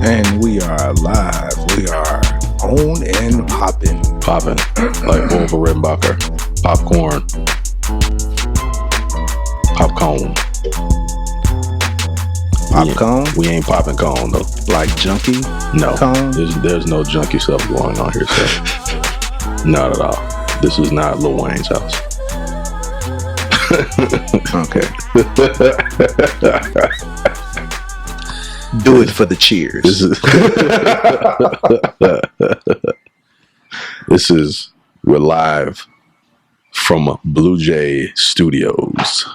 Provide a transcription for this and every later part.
And we are live. We are on and popping. Popping. Like Wolver Redenbacher. Popcorn. Popcorn. Popcorn? We ain't popping cone though. Like junkie? No. Cone? There's no junkie stuff going on here, sir. Not at all. This is not Lil Wayne's house. Okay. Do it for the cheers. We're live from Blue Jay Studios.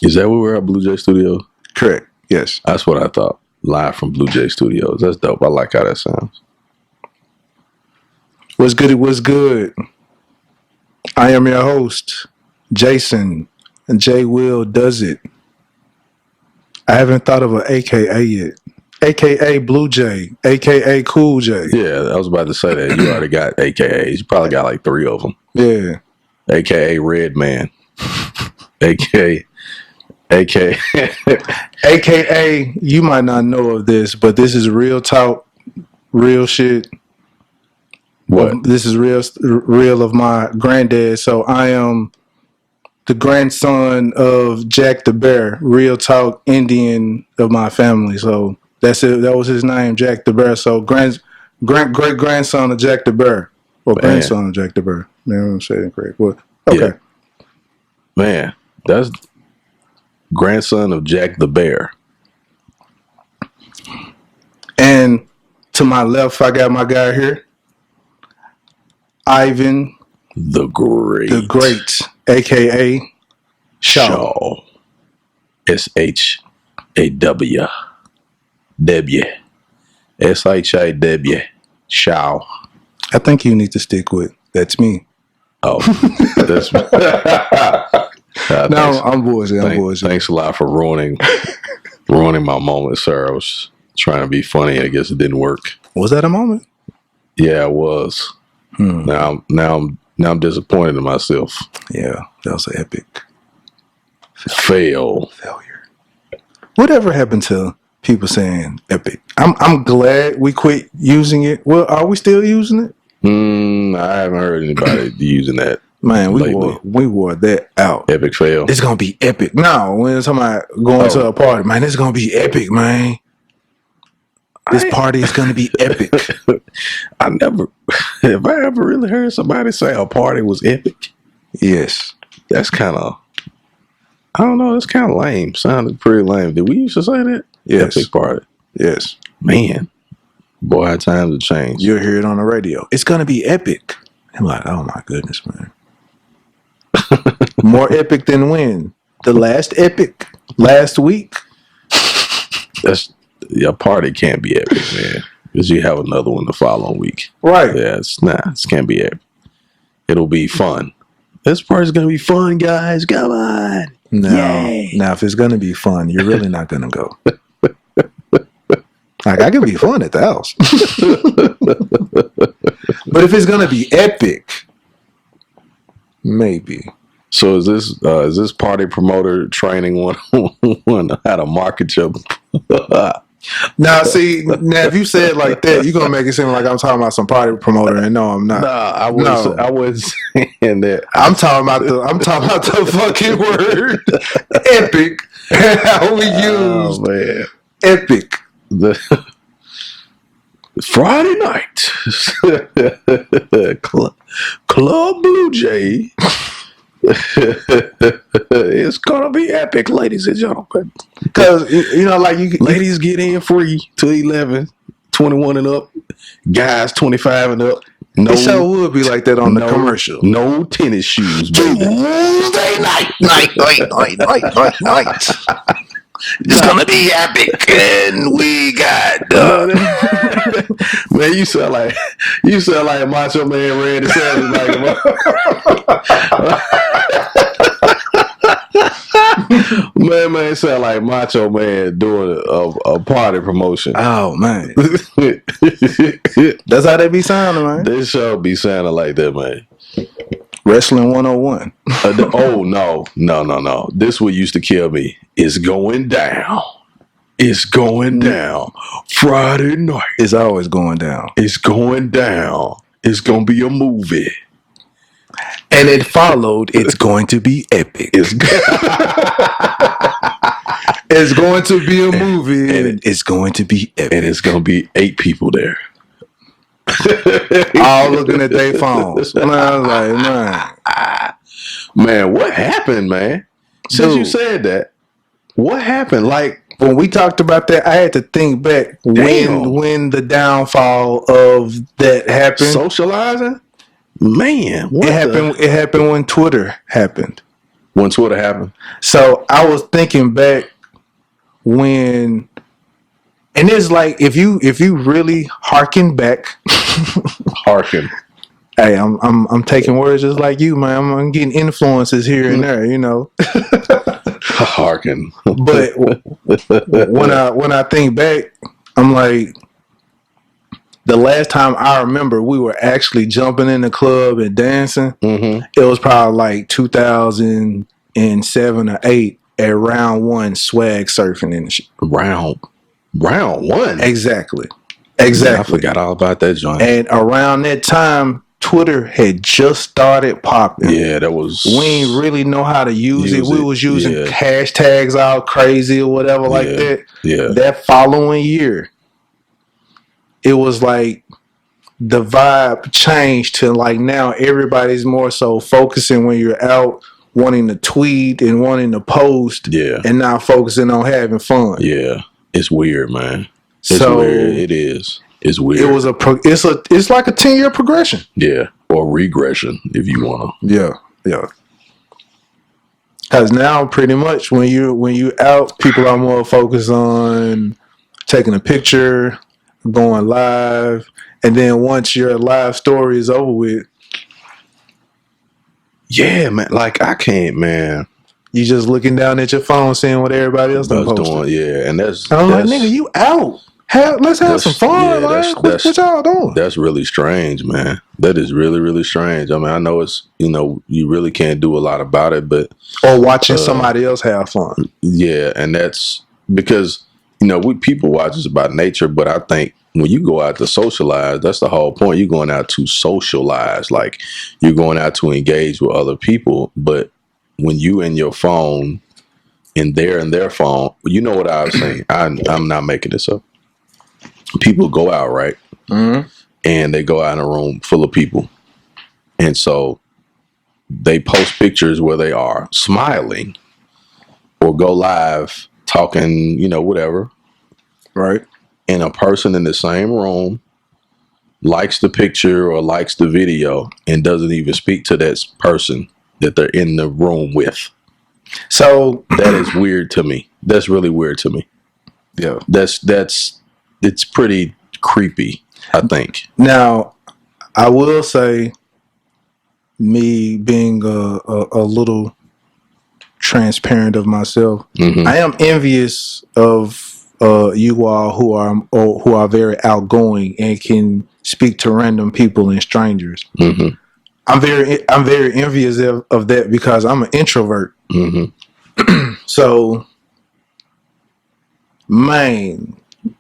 Is that where we're at, Blue Jay Studios? Correct. Yes. That's what I thought. Live from Blue Jay Studios. That's dope. I like how that sounds. What's good? It was good. I am your host, Jason, and JWILLDOESTV. I haven't thought of an AKA yet. AKA Blue Jay, AKA Cool J. Yeah, I was about to say that. You already got AKAs. You probably got like 3 of them. Yeah. AKA Red Man. AKA. AKA, you might not know of this, but this is real talk, real shit. What? This is real of my granddad. So I am the grandson of Jack the Bear, real talk Indian of my family. So that's it. That was his name, Jack the Bear. So great grandson of Jack the Bear, or grandson of Jack the Bear. You know what I'm saying? Correct. Well, okay. Yeah. Man, that's grandson of Jack the Bear. And to my left, I got my guy here, Ivan the Great, aka Shaw. SHAW. W. SHAW. Shaw. I think you need to stick with that's me. Oh, that's No, I'm bullshit. Thanks a lot for ruining my moment, sir. I was trying to be funny. I guess it didn't work. Was that a moment? Yeah, it was. Now I'm disappointed in myself. Yeah, that was an epic failure. Whatever happened to people saying epic? I'm glad we quit using it. Well, are we still using it? I haven't heard anybody using that. Man, we wore that out. Epic fail. It's gonna be epic. No, when somebody going to a party, man, it's gonna be epic, man. This party is gonna be epic. Have I ever really heard somebody say a party was epic? Yes. That's kind of, I don't know, that's kind of lame. Sounded pretty lame. Did we used to say that? Yes. Epic party. Yes. Man. Boy, how times have changed. You'll hear it on the radio. It's gonna be epic. I'm like, oh my goodness, man. More epic than when? The last epic? Last week? Your party can't be epic, man. Because you have another one the following week. Right. Yeah, it can't be epic. It'll be fun. This party's going to be fun, guys. Come on. Now, if it's going to be fun, you're really not going to go. Like, I can be fun at the house. But if it's going to be epic, maybe. So is this party promoter training one how to market your... Now, see, if you say it like that, you're gonna make it seem like I'm talking about some party promoter, and no, I'm not. I wasn't saying that. I'm talking about the fucking word epic. How we use epic. Friday night, Club Blue Jay. It's gonna be epic, ladies and gentlemen. Because ladies get in free to 11, 21 and up, guys 25 and up. No, it sure would be like that on the commercial. No tennis shoes, baby. Tuesday night. It's gonna be epic, and we got man. You sound like Macho Man Randy Savage, like man, sound like Macho Man doing a party promotion. Oh man, that's how they be sounding, man. This show be sounding like that, man. Wrestling 101. Oh no! This what used to kill me. It's going down. It's going down. Friday night. It's always going down. It's going down. It's gonna be a movie. And it followed. It's going to be epic. It's going to be a movie, and it's going to be epic. And it's gonna be 8 people there. All looking at their phones. And I was like, man, what happened, man? Since you said that, what happened? Like when we talked about that, I had to think back when the downfall of that happened. Socializing, man. It happened when Twitter happened. When Twitter happened. So I was thinking back when. And it's like if you really harken back, Hey, I'm taking words just like you, man. I'm getting influences here and there, you know. Harken. But when I think back, I'm like, the last time I remember we were actually jumping in the club and dancing, it was probably like 2007 or 8 at round 1 swag surfing and shit. Round 1? Exactly. Yeah, I forgot all about that joint. And around that time, Twitter had just started popping. Yeah, that was... We ain't really know how to use it. We was using hashtags all crazy or whatever like that. Yeah. That following year, it was like the vibe changed to like now everybody's more so focusing when you're out wanting to tweet and wanting to post and not focusing on having fun. Yeah. It's weird, man. It's weird. It is. It's weird. It was it's like a 10-year progression. Yeah. Or regression if you wanna. Yeah. Cause now pretty much when you out, people are more focused on taking a picture, going live, and then once your live story is over with. Yeah, man. Like I can't, man. You just looking down at your phone, seeing what everybody else is doing. Yeah, and that's. I'm like, nigga, you out? Let's have some fun, man. What y'all doing? That's really strange, man. That is really, really strange. I mean, I know it's you really can't do a lot about it, but or watching somebody else have fun. Yeah, and that's because we people watch is about nature, but I think when you go out to socialize, that's the whole point. You're going out to socialize, like you're going out to engage with other people, but when you in your phone and they're in their phone, you know what I was saying? I'm not making this up. People go out, right? Mm-hmm. And they go out in a room full of people. And so they post pictures where they are smiling or go live talking, whatever. Right. And a person in the same room likes the picture or likes the video and doesn't even speak to that person that they're in the room with. So that is weird to me. That's really weird to me. Yeah. It's pretty creepy, I think. Now, I will say, me being a little transparent of myself, I am envious of you all who are very outgoing and can speak to random people and strangers. Mm-hmm. I'm very envious of that because I'm an introvert. Mm-hmm. So, man,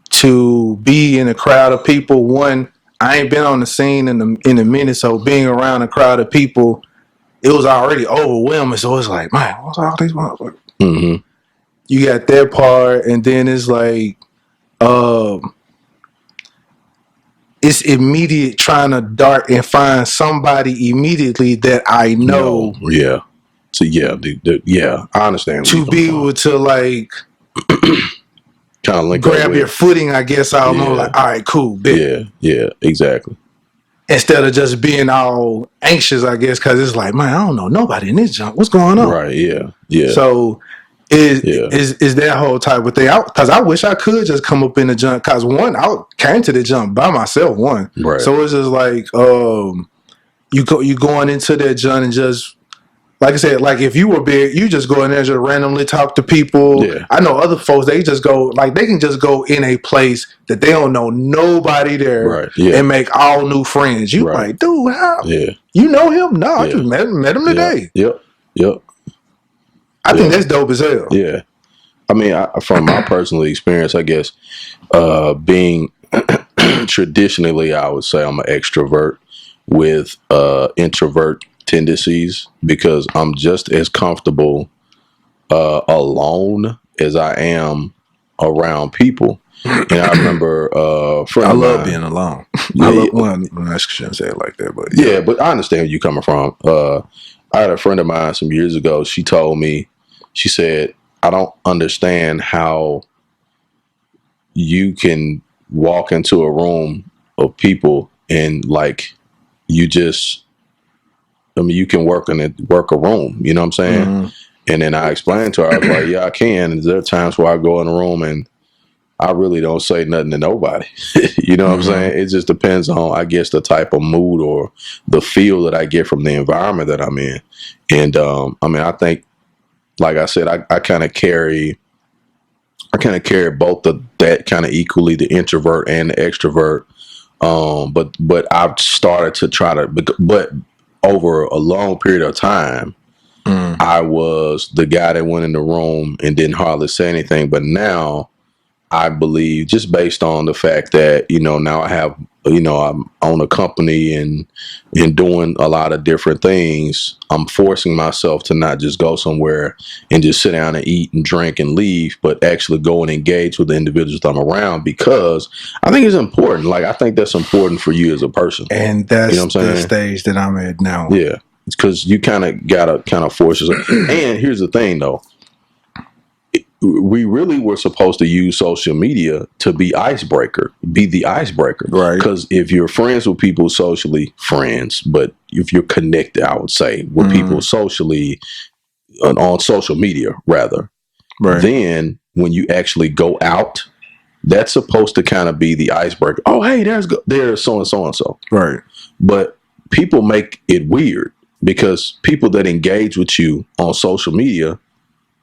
to be in a crowd of people, one, I ain't been on the scene in a minute, so being around a crowd of people, it was already overwhelming. So it's like, man, what's all these motherfuckers? Mm-hmm. You got that part, and then it's like, it's immediate trying to dart and find somebody immediately that I know. No, yeah. So yeah, I understand. To be able to like kind of link grab your footing, I guess. I'm like, all right, cool, big. Yeah, exactly. Instead of just being all anxious, I guess, because it's like, man, I don't know nobody in this junk. What's going on? Right. Yeah. So is that whole type of thing. Because I wish I could just come up in the jump. Because one, I came to the jump by myself. One, Right. So it's just like you going into that jump and just. Like I said, like if you were big, you just go in there and just randomly talk to people. Yeah. I know other folks, they just go, like they can just go in a place that they don't know nobody there Right. Yeah. and make all new friends. You Right. like, dude, how? Yeah. You know him? No, I Yeah. just met him today. Yep. I think that's dope as hell. Yeah. I mean, from my personal experience, I guess, being traditionally, I would say I'm an extrovert with introvert tendencies because I'm just as comfortable alone as I am around people. And I remember I love being alone. I shouldn't say it like that, but yeah, but I understand where you're coming from. I had a friend of mine some years ago. She told me, she said, I don't understand how you can walk into a room of people and like you just, I mean, you can work a room, you know what I'm saying? Mm-hmm. And then I explained to her, I was like, yeah, I can. And there are times where I go in a room and I really don't say nothing to nobody. You know what I'm saying? It just depends on, I guess, the type of mood or the feel that I get from the environment that I'm in. And I mean, I think, like I said, I kind of carry both of that kind of equally, the introvert and the extrovert. But I've started to try to, but over a long period of time, I was the guy that went in the room and didn't hardly say anything. But now I believe, just based on the fact that, you know, now I have, you know, I'm own a company and doing a lot of different things, I'm forcing myself to not just go somewhere and just sit down and eat and drink and leave, but actually go and engage with the individuals I'm around, because I think it's important. Like, I think that's important for you as a person. And that's, you know what I'm saying? The stage that I'm at now. Yeah. It's because you kind of gotta force yourself. And here's the thing, though. We really were supposed to use social media to be the icebreaker, right? Because if you're friends with people socially, but if you're connected, I would say, with people socially on social media, rather, right? Then when you actually go out, that's supposed to kind of be the icebreaker. Oh, hey, there's so and so and so, right? But people make it weird because people that engage with you on social media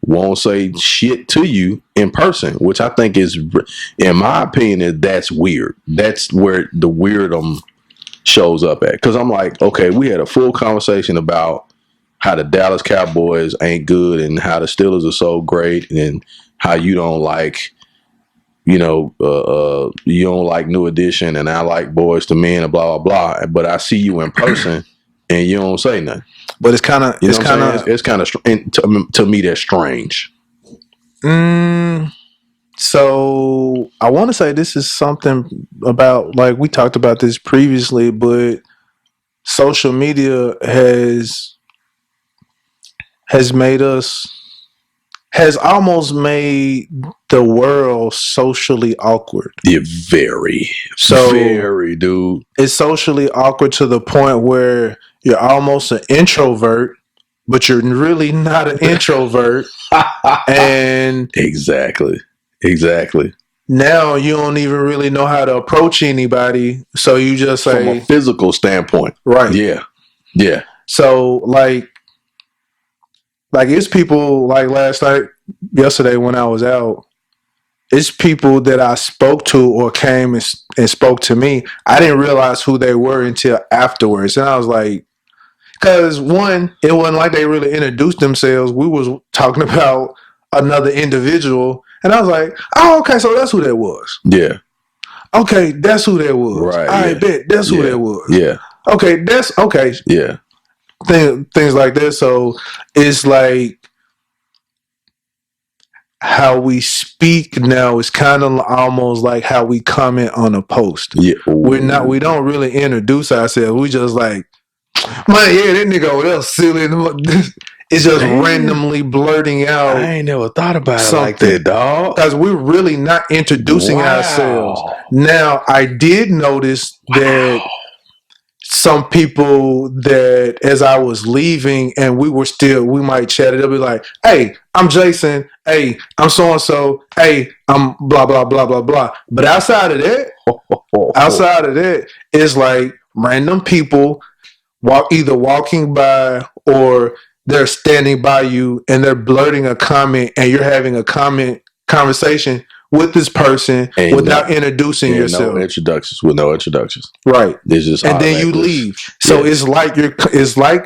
won't say shit to you in person, which I think is, in my opinion, that's weird. That's where the weirdum shows up at. Because I'm like, okay, we had a full conversation about how the Dallas Cowboys ain't good and how the Steelers are so great and how you don't like, you know, you don't like New Edition and I like Boyz II Men and blah, blah, blah. But I see you in person and you don't say nothing. But it's kind of, it's kind of, to me, that's strange. So I want to say this is something about, like, we talked about this previously, but social media has almost made the world socially awkward. Yeah, very, dude. It's socially awkward to the point where you're almost an introvert, but you're really not an introvert. And exactly. Now you don't even really know how to approach anybody, so you just say, from a physical standpoint, right? Yeah. So like it's people, like yesterday when I was out, it's people that I spoke to or came and spoke to me. I didn't realize who they were until afterwards, and I was like, because one, it wasn't like they really introduced themselves. We was talking about another individual, and I was like, oh, okay, so that's who that was. Yeah. Okay, that's who that was. Right. I bet that's who that was. Yeah. Okay, that's okay. Yeah. Things like that. So it's like how we speak now is kind of almost like how we comment on a post. Yeah. We don't really introduce ourselves. We just like, man, yeah, that nigga over there silly. It's just randomly blurting out. I ain't never thought about it like that, dog. Because we're really not introducing ourselves. Now, I did notice that some people that as I was leaving and we might chat it up, be like, hey, I'm Jason. Hey, I'm so and so. Hey, I'm blah blah blah blah blah. But outside of that, it's like random people either walking by or they're standing by you and they're blurting a comment and you're having a conversation with this person and without introducing yourself. No introductions, with no introductions. Right. It's just and then you leave. So it's like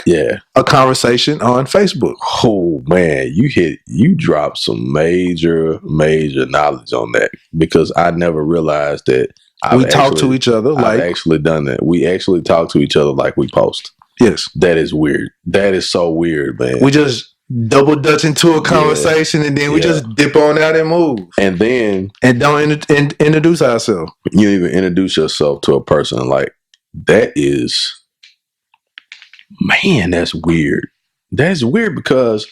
a conversation on Facebook. Oh man, you dropped some major knowledge on that, because I never realized that we talk to each other I've actually done that. We actually talk to each other like we post. Yes. That is weird. That is so weird, man. We just double dutch into a conversation and then we just dip on out and move. And then don't introduce ourselves. You even introduce yourself to a person. Like, that is, man, that's weird. That's weird because,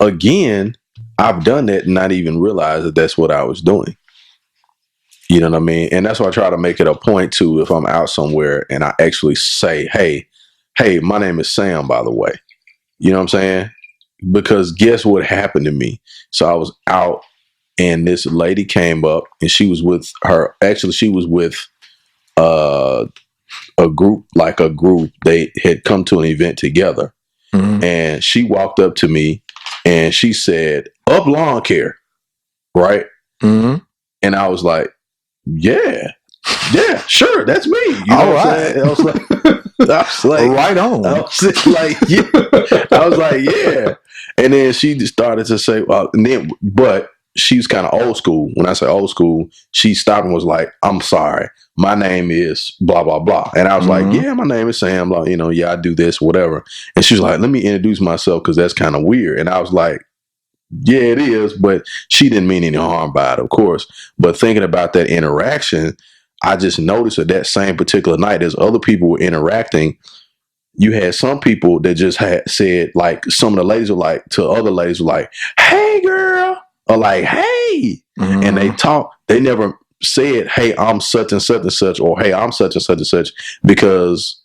again, I've done that and not even realize that that's what I was doing. You know what I mean? And that's why I try to make it a point to, if I'm out somewhere and I actually say, hey, my name is Sam, by the way. You know what I'm saying? Because guess what happened to me? So I was out and this lady came up and she was with a group. They had come to an event together. Mm-hmm. And she walked up to me and she said, "Up lawn care," right? Mm-hmm. And I was like, yeah, sure, that's me. You know what I'm saying? I was like, right on. I was like, yeah. And then she started to say, but she's kind of old school. When I say old school, she stopped and was like, "I'm sorry, my name is blah, blah, blah." And I was like, yeah, my name is Sam. Like, I do this, whatever. And she was like, "Let me introduce myself because that's kind of weird." And I was like, yeah, it is. But she didn't mean any harm by it, of course. But thinking about that interaction, I just noticed that same particular night, as other people were interacting, you had some people that just had said, like, some of the ladies were like, to other ladies were like, "Hey, girl," or like, "Hey," and they talk. They never said, "Hey, I'm such and such and such," or "Hey, I'm such and such and such," because,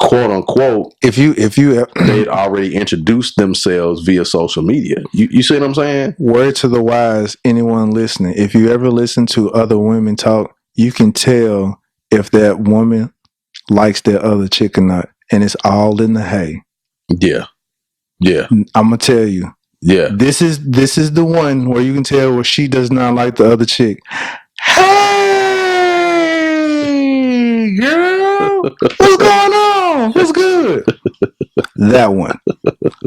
quote unquote, if you they'd already introduced themselves via social media. You see what I'm saying? Word to the wise, anyone listening, if you ever listen to other women talk, you can tell if that woman likes that other chick or not. And it's all in the hey. Yeah. I'm gonna tell you. Yeah. This is the one where you can tell where she does not like the other chick. Hey, girl, what's going on? What's good? That one.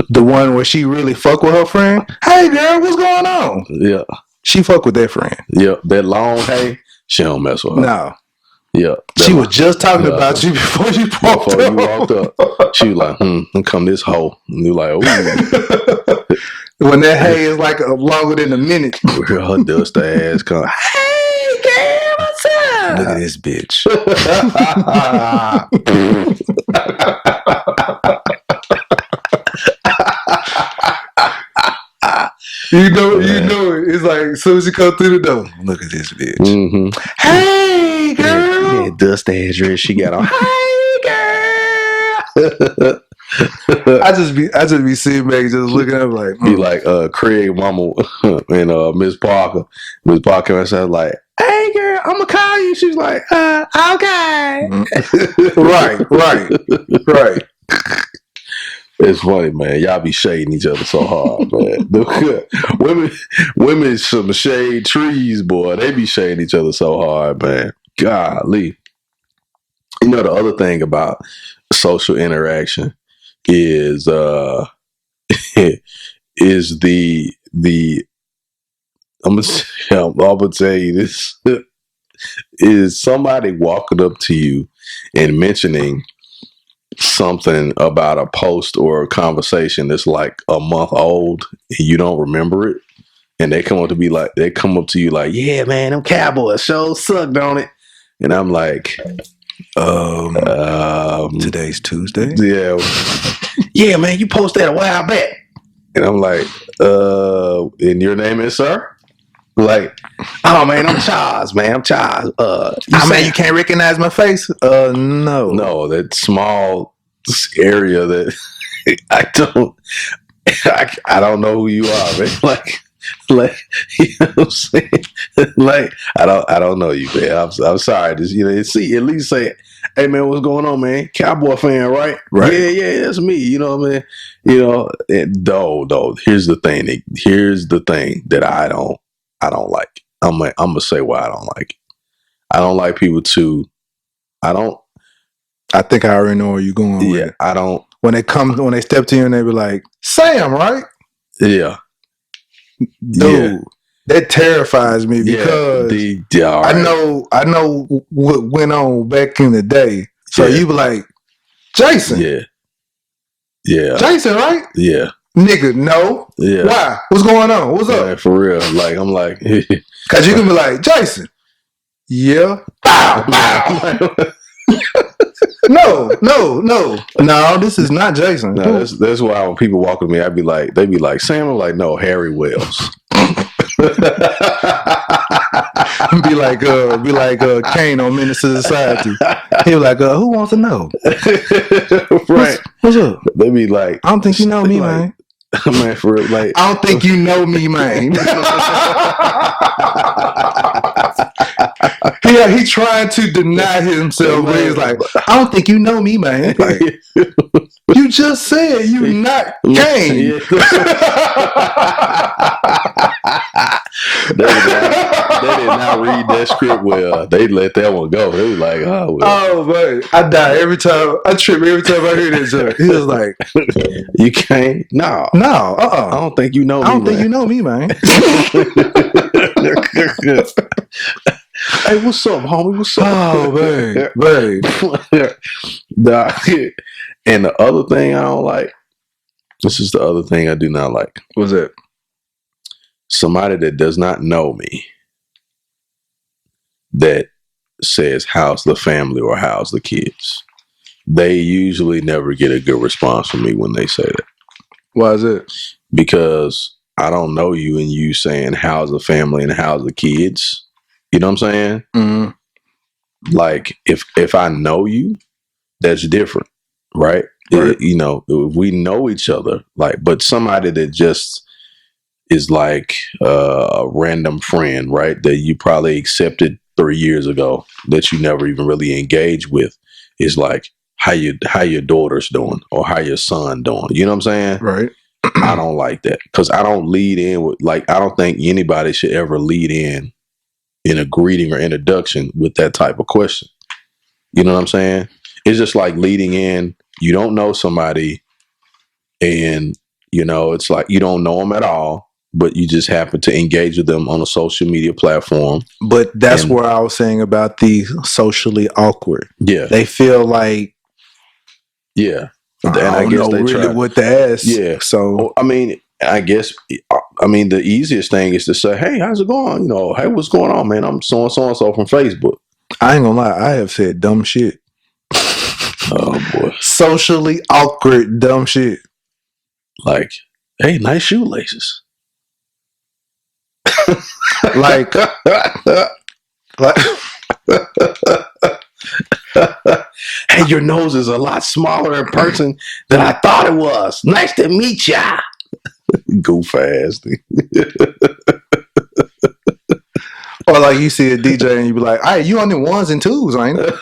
The one where she really fuck with her friend. Hey, girl, what's going on? Yeah. She fuck with that friend. Yeah. That long hey, she don't mess with her. No. Yeah, she was just talking about you before you walked up. She was like, come this hoe. And you're like, ooh. When that hay is like longer than a minute. Her dust ass come, "Hey, girl, what's up? Look at this bitch." You know it. It's like, as soon as you come through the door, look at this bitch. Mm-hmm. Hey, girl. Yeah, dust ass dress she got on. Hey, girl. I just be sitting back just looking up like, be like Craig mama and Miss Parker. Miss Parker and said like, "Hey, girl, I'm gonna call you." She's like, "Okay." Right. It's funny, man. Y'all be shading each other so hard, man. Women some shade trees, boy. They be shading each other so hard, man. Golly. The other thing about social interaction is is the I'm gonna tell you this is somebody walking up to you and mentioning something about a post or a conversation that's like a month old and you don't remember it, and they come up to you like, "Yeah, man, them Cowboys show suck, don't it?" And I'm like, today's Tuesday. Yeah, man, you posted that a while back. And I'm like, and your name is, sir? Like, oh man, I'm Charles, man. I'm Charles. You can't recognize my face? No, that small area that I don't. I don't know who you are, man. Like, you know what I'm saying? Like, I don't know you, man. I'm sorry. Just, see, at least say, hey man, what's going on, man? Cowboy fan, right? Right. Yeah, that's me. You know what I mean? Though, here's the thing. Here's the thing that I don't like. I'm gonna say why I don't like it. I don't like people I think I already know where you're going with it. I don't. When they step to you and they be like, Sam, right? Yeah. Dude, that terrifies me because right. I know what went on back in the day. So you be like, Jason. Yeah. Jason, right? Yeah. Nigga, no. Yeah. Why? What's going on? What's up? For real. Like, I'm like, because you can be like, Jason. Yeah. Bow, bow. No, this is not Jason. No, that's why when people walk with me, they be like, Sam. I'm like, no, Harry Wells. be like Kane on Menace to Society. He be like, who wants to know? Right. What's up? They be like, I don't think you know me, man. Man, for real, like, I don't think you know me, man. Yeah, he tried to deny himself, but he's like, I don't think you know me, man. Like, you just said you not Kane. They did not read that script well. They let that one go. They was like, oh, well. Oh, man. I die every time. I trip every time I hear this joke. He was like, you can't? No. I don't think you know me, I don't think you know me, man. Hey, what's up, homie? What's up? Oh, babe. And the other thing I don't like, this is the other thing I do not like. What's that? Somebody that does not know me that says, how's the family or how's the kids? They usually never get a good response from me when they say that. Why is it? Because I don't know you and you saying, how's the family and how's the kids? You know what I'm saying? Mm-hmm. Like, if I know you, that's different, right? Right. If we know each other, like, but somebody that just is like a random friend, right? That you probably accepted 3 years ago that you never even really engaged with, is like, how your daughter's doing or how your son doing. You know what I'm saying? Right. I don't like that because I don't lead in with, like, I don't think anybody should ever lead in a greeting or introduction with that type of question. You know what I'm saying? It's just like leading in, you don't know somebody and, it's like you don't know them at all, but you just happen to engage with them on a social media platform. But that's where I was saying about the socially awkward. Yeah. They feel like, yeah. And I guess they really what to ask. Yeah. So, I guess the easiest thing is to say, hey, how's it going? Hey, what's going on, man? I'm so and so from Facebook. I ain't gonna lie, I have said dumb shit. Oh boy. Socially awkward dumb shit. Like, hey, nice shoelaces. like hey, your nose is a lot smaller in person than I thought it was. Nice to meet ya. Goof ass. Or like you see a DJ and you be like, hey, you on the ones and twos, ain't it?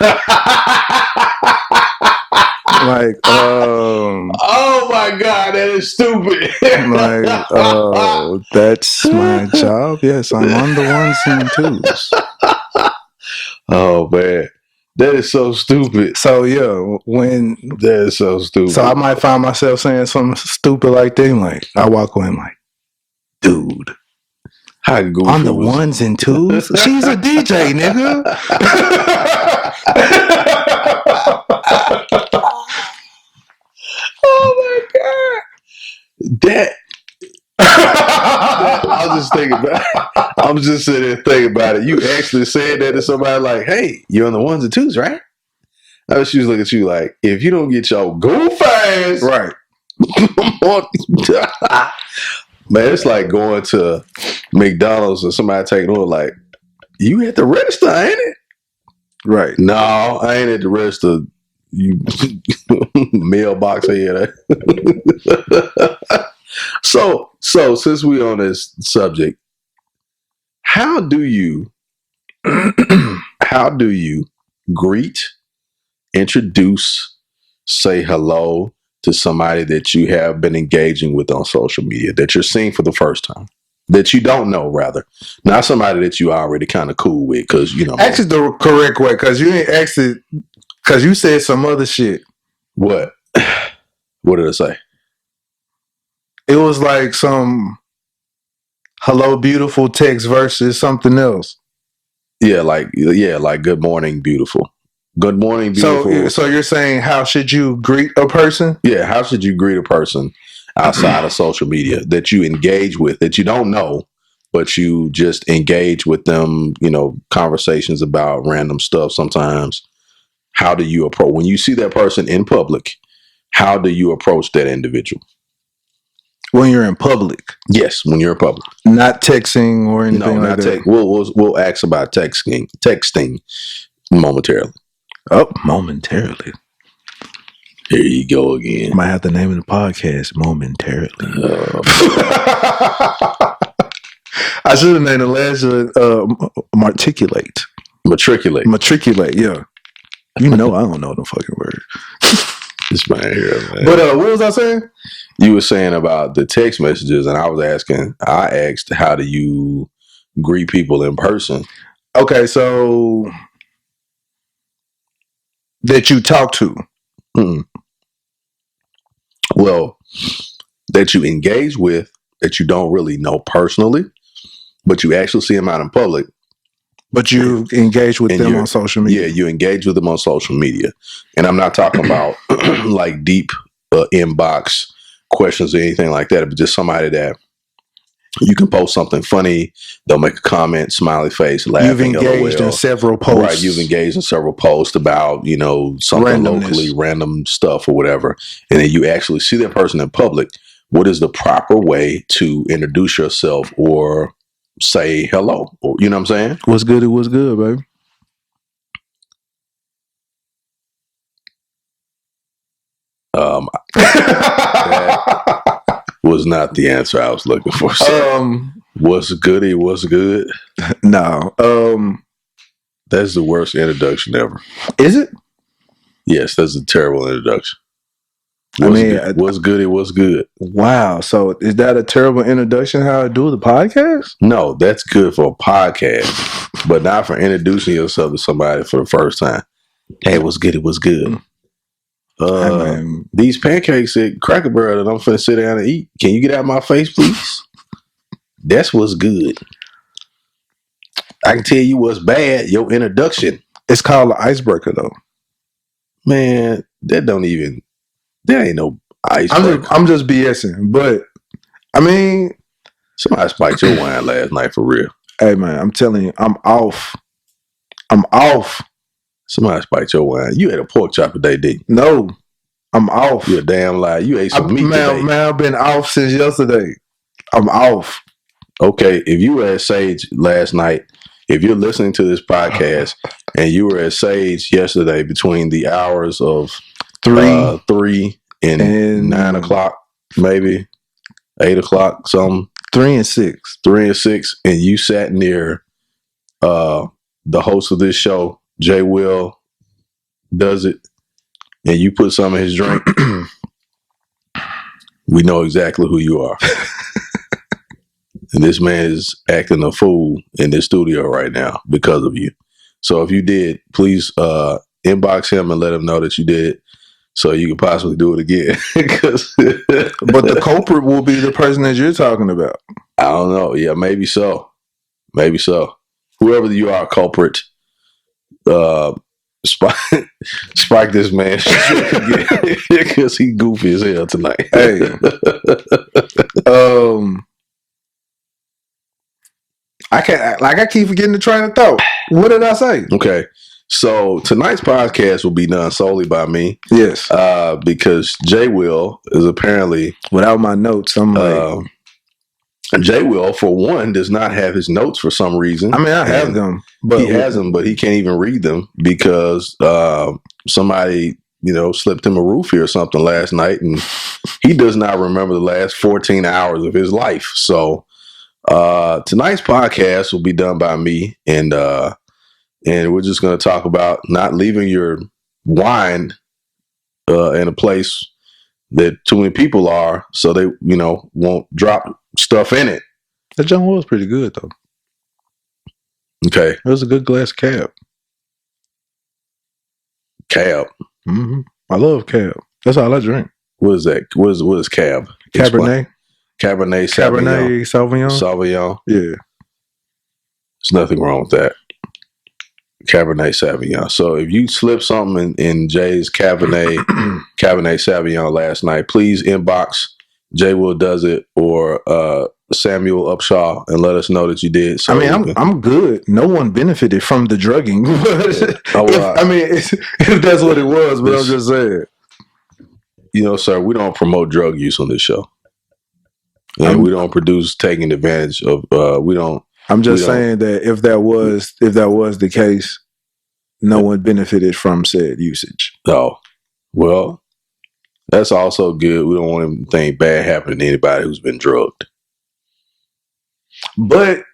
Like, oh my God, that is stupid. Like, that's my job. Yes, I'm on the ones and twos. Oh man, that is so stupid. So yeah, that is so stupid. So I might find myself saying something stupid like that. Like, I walk away, I'm like, dude, how goofy on the ones and twos? She's a DJ, nigga. Oh my God. That I was just thinking about it. I was just sitting there thinking about it. You actually said that to somebody like, hey, you're on the ones and twos, right? I was looking at you like, if you don't get your goof ass right. Man, it's like going to McDonald's and somebody taking order like, you at the register, ain't it? Right. No, I ain't at the register. You mailbox head. So since we on this subject, how do you greet, introduce, say hello to somebody that you have been engaging with on social media that you're seeing for the first time? That you don't know, rather. Not somebody that you already kind of cool with, because you know. Actually, the correct way, because you ain't actually, because you said some other shit. What? What did I say? It was like some hello, beautiful text versus something else. Yeah, like good morning, beautiful. Good morning, beautiful. So you're saying how should you greet a person? Yeah, how should you greet a person outside of social media that you engage with, that you don't know, but you just engage with them, you know, conversations about random stuff sometimes. How do you approach when you see that person in public? How do you approach that individual? When you're in public. Yes, when you're in public. Not texting or anything like that. We'll ask about texting momentarily. Oh, momentarily. Here you go again. Might have to name of the podcast momentarily. I should have named the last Matriculate, yeah. You know I don't know the fucking word. This man here, man. But what was I saying? You were saying about the text messages, and I asked, how do you greet people in person? Okay, so that you talk to. Well, that you engage with, that you don't really know personally, but you actually see them out in public. But you engage with them on social media. Yeah, you engage with them on social media. And I'm not talking about like deep inbox questions or anything like that, but just somebody that you can post something funny, they'll make a comment, smiley face, laughing. You've engaged in several posts. Right, you've engaged in several posts about, you know, something locally, random stuff or whatever. And then you actually see that person in public. What is the proper way to introduce yourself or say hello? Or, you know what I'm saying? What's good, it was good, baby. That was not the answer I was looking for. So, what's goody? What's good? No. That's the worst introduction ever. Is it? Yes, that's a terrible introduction. What's goody? What's good? Wow. So is that a terrible introduction? How I do the podcast? No, that's good for a podcast, but not for introducing yourself to somebody for the first time. Hey, what's good? It was good. These pancakes at Cracker Barrel that I'm finna sit down and eat. Can you get out of my face, please? That's what's good. I can tell you what's bad. Your introduction. It's called an icebreaker, though. Man, that ain't no icebreaker. I'm just BSing, but I mean, somebody spiked your wine last night for real. Hey man, I'm telling you, I'm off. Somebody spiked your wine. You ate a pork chop today, didn't you? No, I'm off. You're a damn lie. You ate some meat today. Man, I've been off since yesterday. I'm off. Okay, if you were at Sage last night, if you're listening to this podcast and you were at Sage yesterday between the hours of 3 and 9 o'clock, maybe 8 o'clock, something. 3 and 6. 3 and 6, and you sat near the host of this show, Will Does It, and you put some in his drink. We know exactly who you are. And this man is acting a fool in this studio right now because of you. So if you did, please inbox him and let him know that you did, so you can possibly do it again. But the culprit will be the person that you're talking about. I don't know. Yeah, maybe so. Maybe so. Whoever you are, culprit, spike this man because he goofy as hell tonight. Hey, I keep forgetting the train of thought. What did I say? Okay, so tonight's podcast will be done solely by me. Yes, because Will is apparently without my notes. I'm like, J Will, for one, does not have his notes for some reason. I mean, I have And them, but he has them, but he can't even read them because somebody, slipped him a roofie or something last night, and he does not remember the last 14 hours of his life. So tonight's podcast will be done by me, and we're just going to talk about not leaving your wine in a place that too many people are, so they won't drop stuff in it. that John was pretty good though. Okay, It was a good glass cab. cab. Mm-hmm. I love cab. That's all I drink. What is that? What is cab? Cabernet. Cabernet Cabernet Sauvignon. Sauvignon. Yeah. There's nothing wrong with that. Cabernet Sauvignon. So if you slipped something in Jay's Cabernet Sauvignon last night, please inbox JWILLDOESTV or Samuel Upshaw and let us know that you did. So I mean, I'm good. No one benefited from the drugging. But if that's what it was, but I'm just saying. Sir, we don't promote drug use on this show, and we don't produce taking advantage of. We don't. I'm just saying that if that was the case, no one benefited from said usage. Oh, well, that's also good. We don't want anything bad happening to anybody who's been drugged. But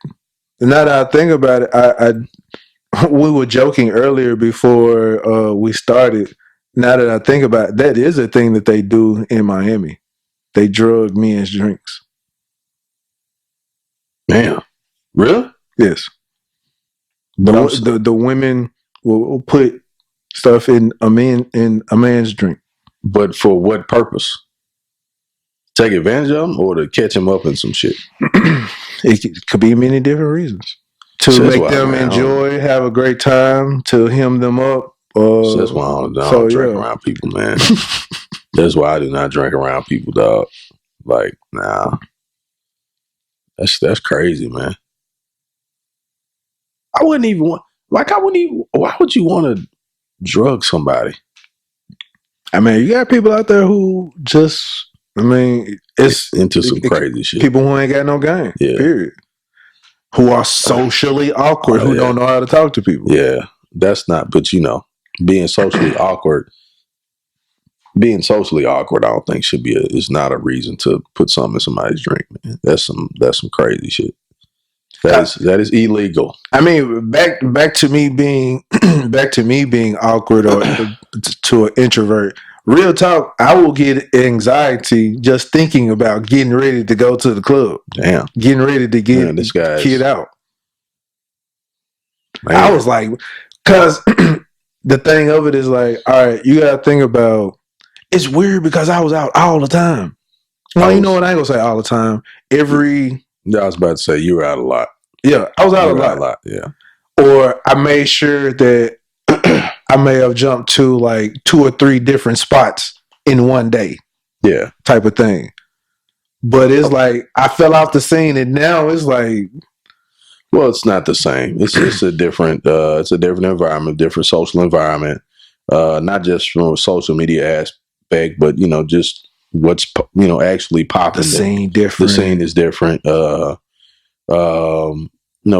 now that I think about it, we were joking earlier before we started. Now that I think about it, that is a thing that they do in Miami. They drug men's drinks. Damn. Really? Yes. The women will put stuff in a man's drink. But for what purpose? Take advantage of them or to catch them up in some shit? It could be many different reasons. To make them enjoy, have a great time, to hem them up. That's why I don't drink around people, man. That's why I do not drink around people, dog. Like, nah. That's crazy, man. I wouldn't even want, why would you want to drug somebody? I mean, you got people out there who just, it's into some crazy shit. People who ain't got no game, period. Who are socially awkward, who don't know how to talk to people. Yeah, that's not, but being socially awkward, I don't think is not a reason to put something in somebody's drink, man. That's some crazy shit. That is illegal. I mean, back to me being awkward or to an introvert. Real talk, I will get anxiety just thinking about getting ready to go to the club. Damn, getting ready to get this guy's kid out. Man. I was like, because the thing of it is like, all right, you got to think about. It's weird because I was out all the time. Well, you know what? I ain't gonna say all the time. I was about to say you were out a lot. Yeah, I was out a lot. Yeah. Or I made sure that I may have jumped to like 2 or 3 different spots in one day. Yeah. Type of thing. But it's like I fell off the scene and now it's like, well, it's not the same. It's a different environment, different social environment. Not just from a social media aspect, but just what's actually popping. The scene different. The scene is different.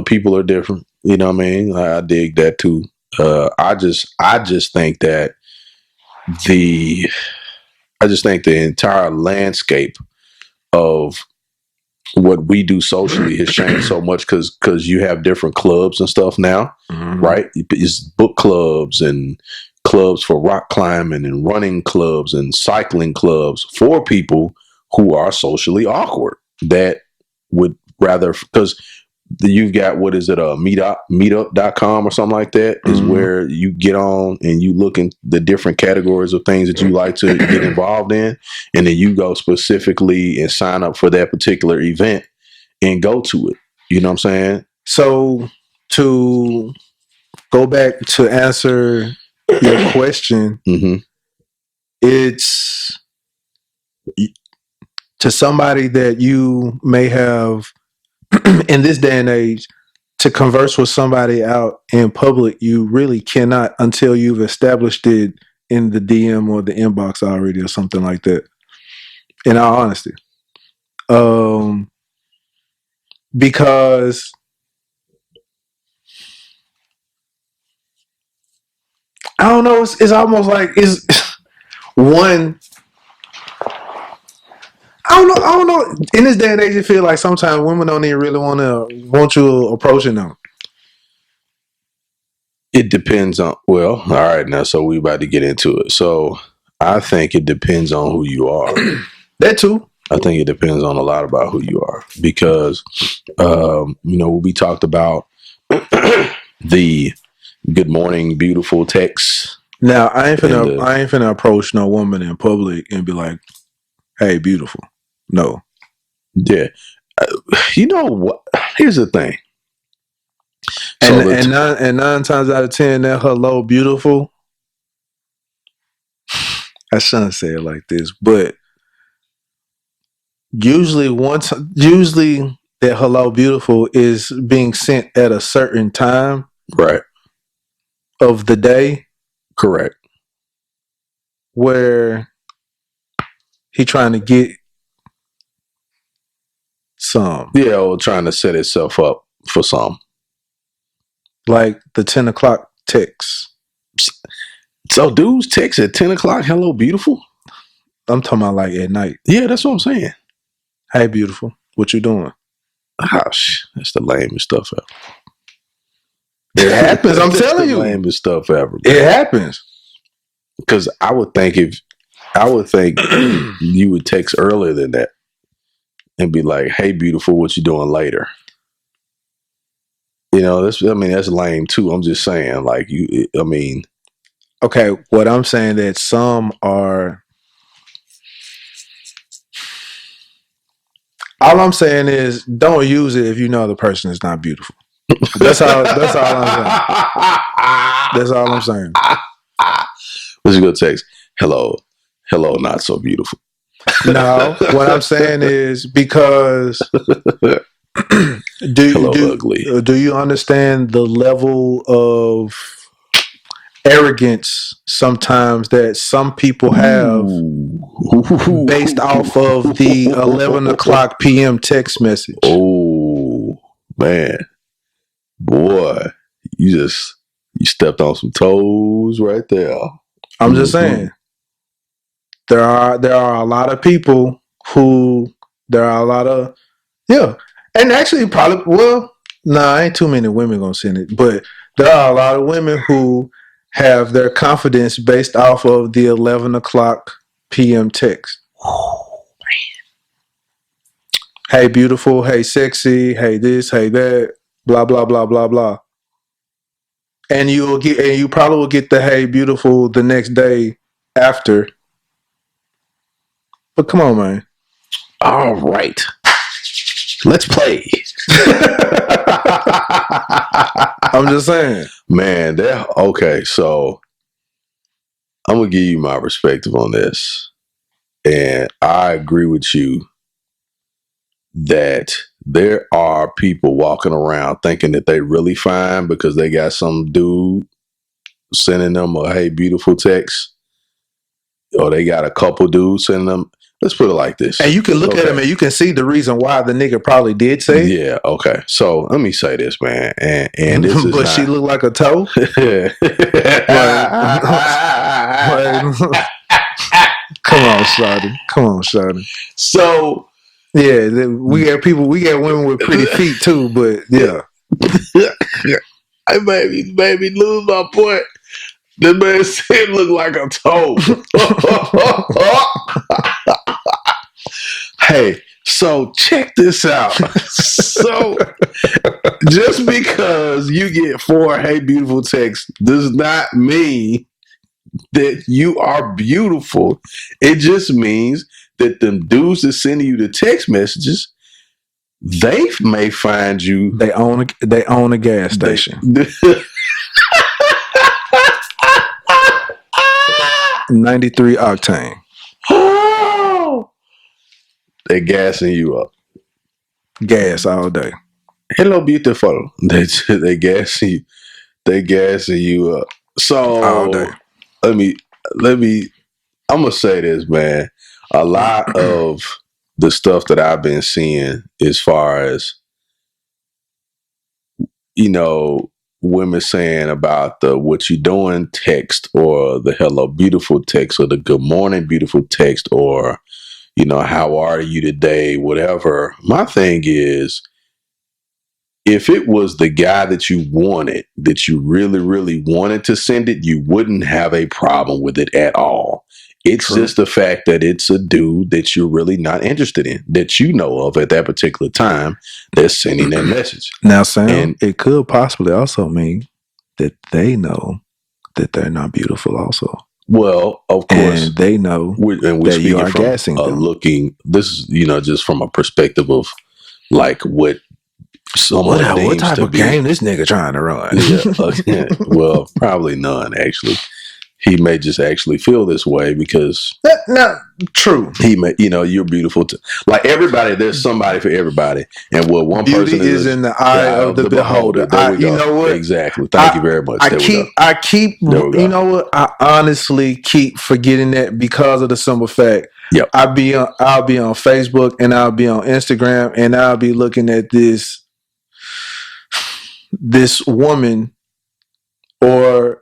People are different. You know what I mean? I dig that too. I just think that the entire landscape of what we do socially has changed so much because you have different clubs and stuff now, right? It's book clubs and clubs for rock climbing and running clubs and cycling clubs for people who are socially awkward that would rather, because you've got, what is it, meetup.com or something like that is where you get on and you look in the different categories of things that you like to get involved in, and then you go specifically and sign up for that particular event and go to it. You know what I'm saying? So to go back to answer your question, it's to somebody that you may have in this day and age, to converse with somebody out in public, you really cannot until you've established it in the DM or the inbox already or something like that. In all honesty. because I don't know. It's almost like it's one. I don't know. In this day and age, you feel like sometimes women don't even really want you approaching them. It depends on. Well, all right, now so we about to get into it. So I think it depends on who you are. That too. I think it depends on a lot about who you are because, we talked about the good morning, beautiful text. Now I ain't finna approach no woman in public and be like, "Hey, beautiful." No. Yeah. You know what? Here's the thing. And 9 times out of 10, that hello, beautiful. I shouldn't say it like this, but usually that hello, beautiful is being sent at a certain time, right, of the day, correct, where he trying to get some, or trying to set itself up for some, like the 10 o'clock text. So dudes text at 10 o'clock, hello, beautiful? I'm talking about like at night. Yeah, that's what I'm saying. Hey, beautiful, what you doing? Gosh, that's the lamest stuff ever. It happens. I'm telling you, lamest stuff ever. Man. It happens. Because I would think you would text earlier than that and be like, "Hey, beautiful, what you doing later?" That's lame too. I'm just saying, like Okay, what I'm saying that some are. All I'm saying is don't use it if you know the person is not beautiful. That's all I'm saying. That's all I'm saying. Let's go text. Hello, not so beautiful. No, what I'm saying is because ugly. Do you understand the level of arrogance sometimes that some people have based off of the 11 o'clock p.m. text message? Oh man, boy, you stepped on some toes right there. I'm just saying there are a lot of people who and actually probably ain't too many women gonna send it, but there are a lot of women who have their confidence based off of the 11 o'clock p.m. text. Oh man. Hey, beautiful. Hey, sexy. Hey, this. Hey, that. Blah blah blah blah blah. And you probably will get the hey, beautiful the next day after. But come on, man. All right, let's play. I'm just saying, man. Okay. So I'm gonna give you my perspective on this, and I agree with you that there are people walking around thinking that they really fine because they got some dude sending them a hey beautiful text, or they got a couple dudes sending them. Let's put it like this. And you can look at him and you can see the reason why the nigga probably did say it. Yeah, okay. So let me say this, man. And this is but she looked like a toe. Come on, Shawty. So yeah, we got women with pretty feet too, but yeah. I made me lose my point. The man said look like a toe. Hey, so check this out. So just because you get 4 hey beautiful texts does not mean that you are beautiful. It just means that them dudes that sending you the text messages, they may find you. They own a gas station. 93 octane. Oh, they gassing you up. Gas all day. Hello, beautiful. They gassing you. They gassing you up. So all day. Let me. I'm gonna say this, man. A lot of the stuff that I've been seeing, as far as you know, women saying about the what you doing text, or the hello beautiful text, or the good morning beautiful text, or, you know, how are you today, whatever. My thing is, if it was the guy that you wanted, that you really, really wanted to send it, you wouldn't have a problem with it at all. It's True. just the fact that it's a dude that you're really not interested in, that you know of at that particular time, that's sending that message. Now, Sam, And it could possibly also mean that they know that they're not beautiful also. well, of course, And they know we're that you speaking are from gassing them. looking, this is, you know, just from a perspective of like what someone What deems type to of be. game this nigga trying to run? Yeah, well, probably none, actually. He may just actually feel this way because Not true. he may, you know, you're beautiful too. Like everybody, there's somebody for everybody. And what one Beauty person is in the eye of the beholder. There we go. You know what? Exactly. Thank you very much. I There we keep, There we go. you know what? I honestly keep forgetting that because of the simple fact. Yep. I'll be on Facebook and I'll be on Instagram and I'll be looking at this woman, or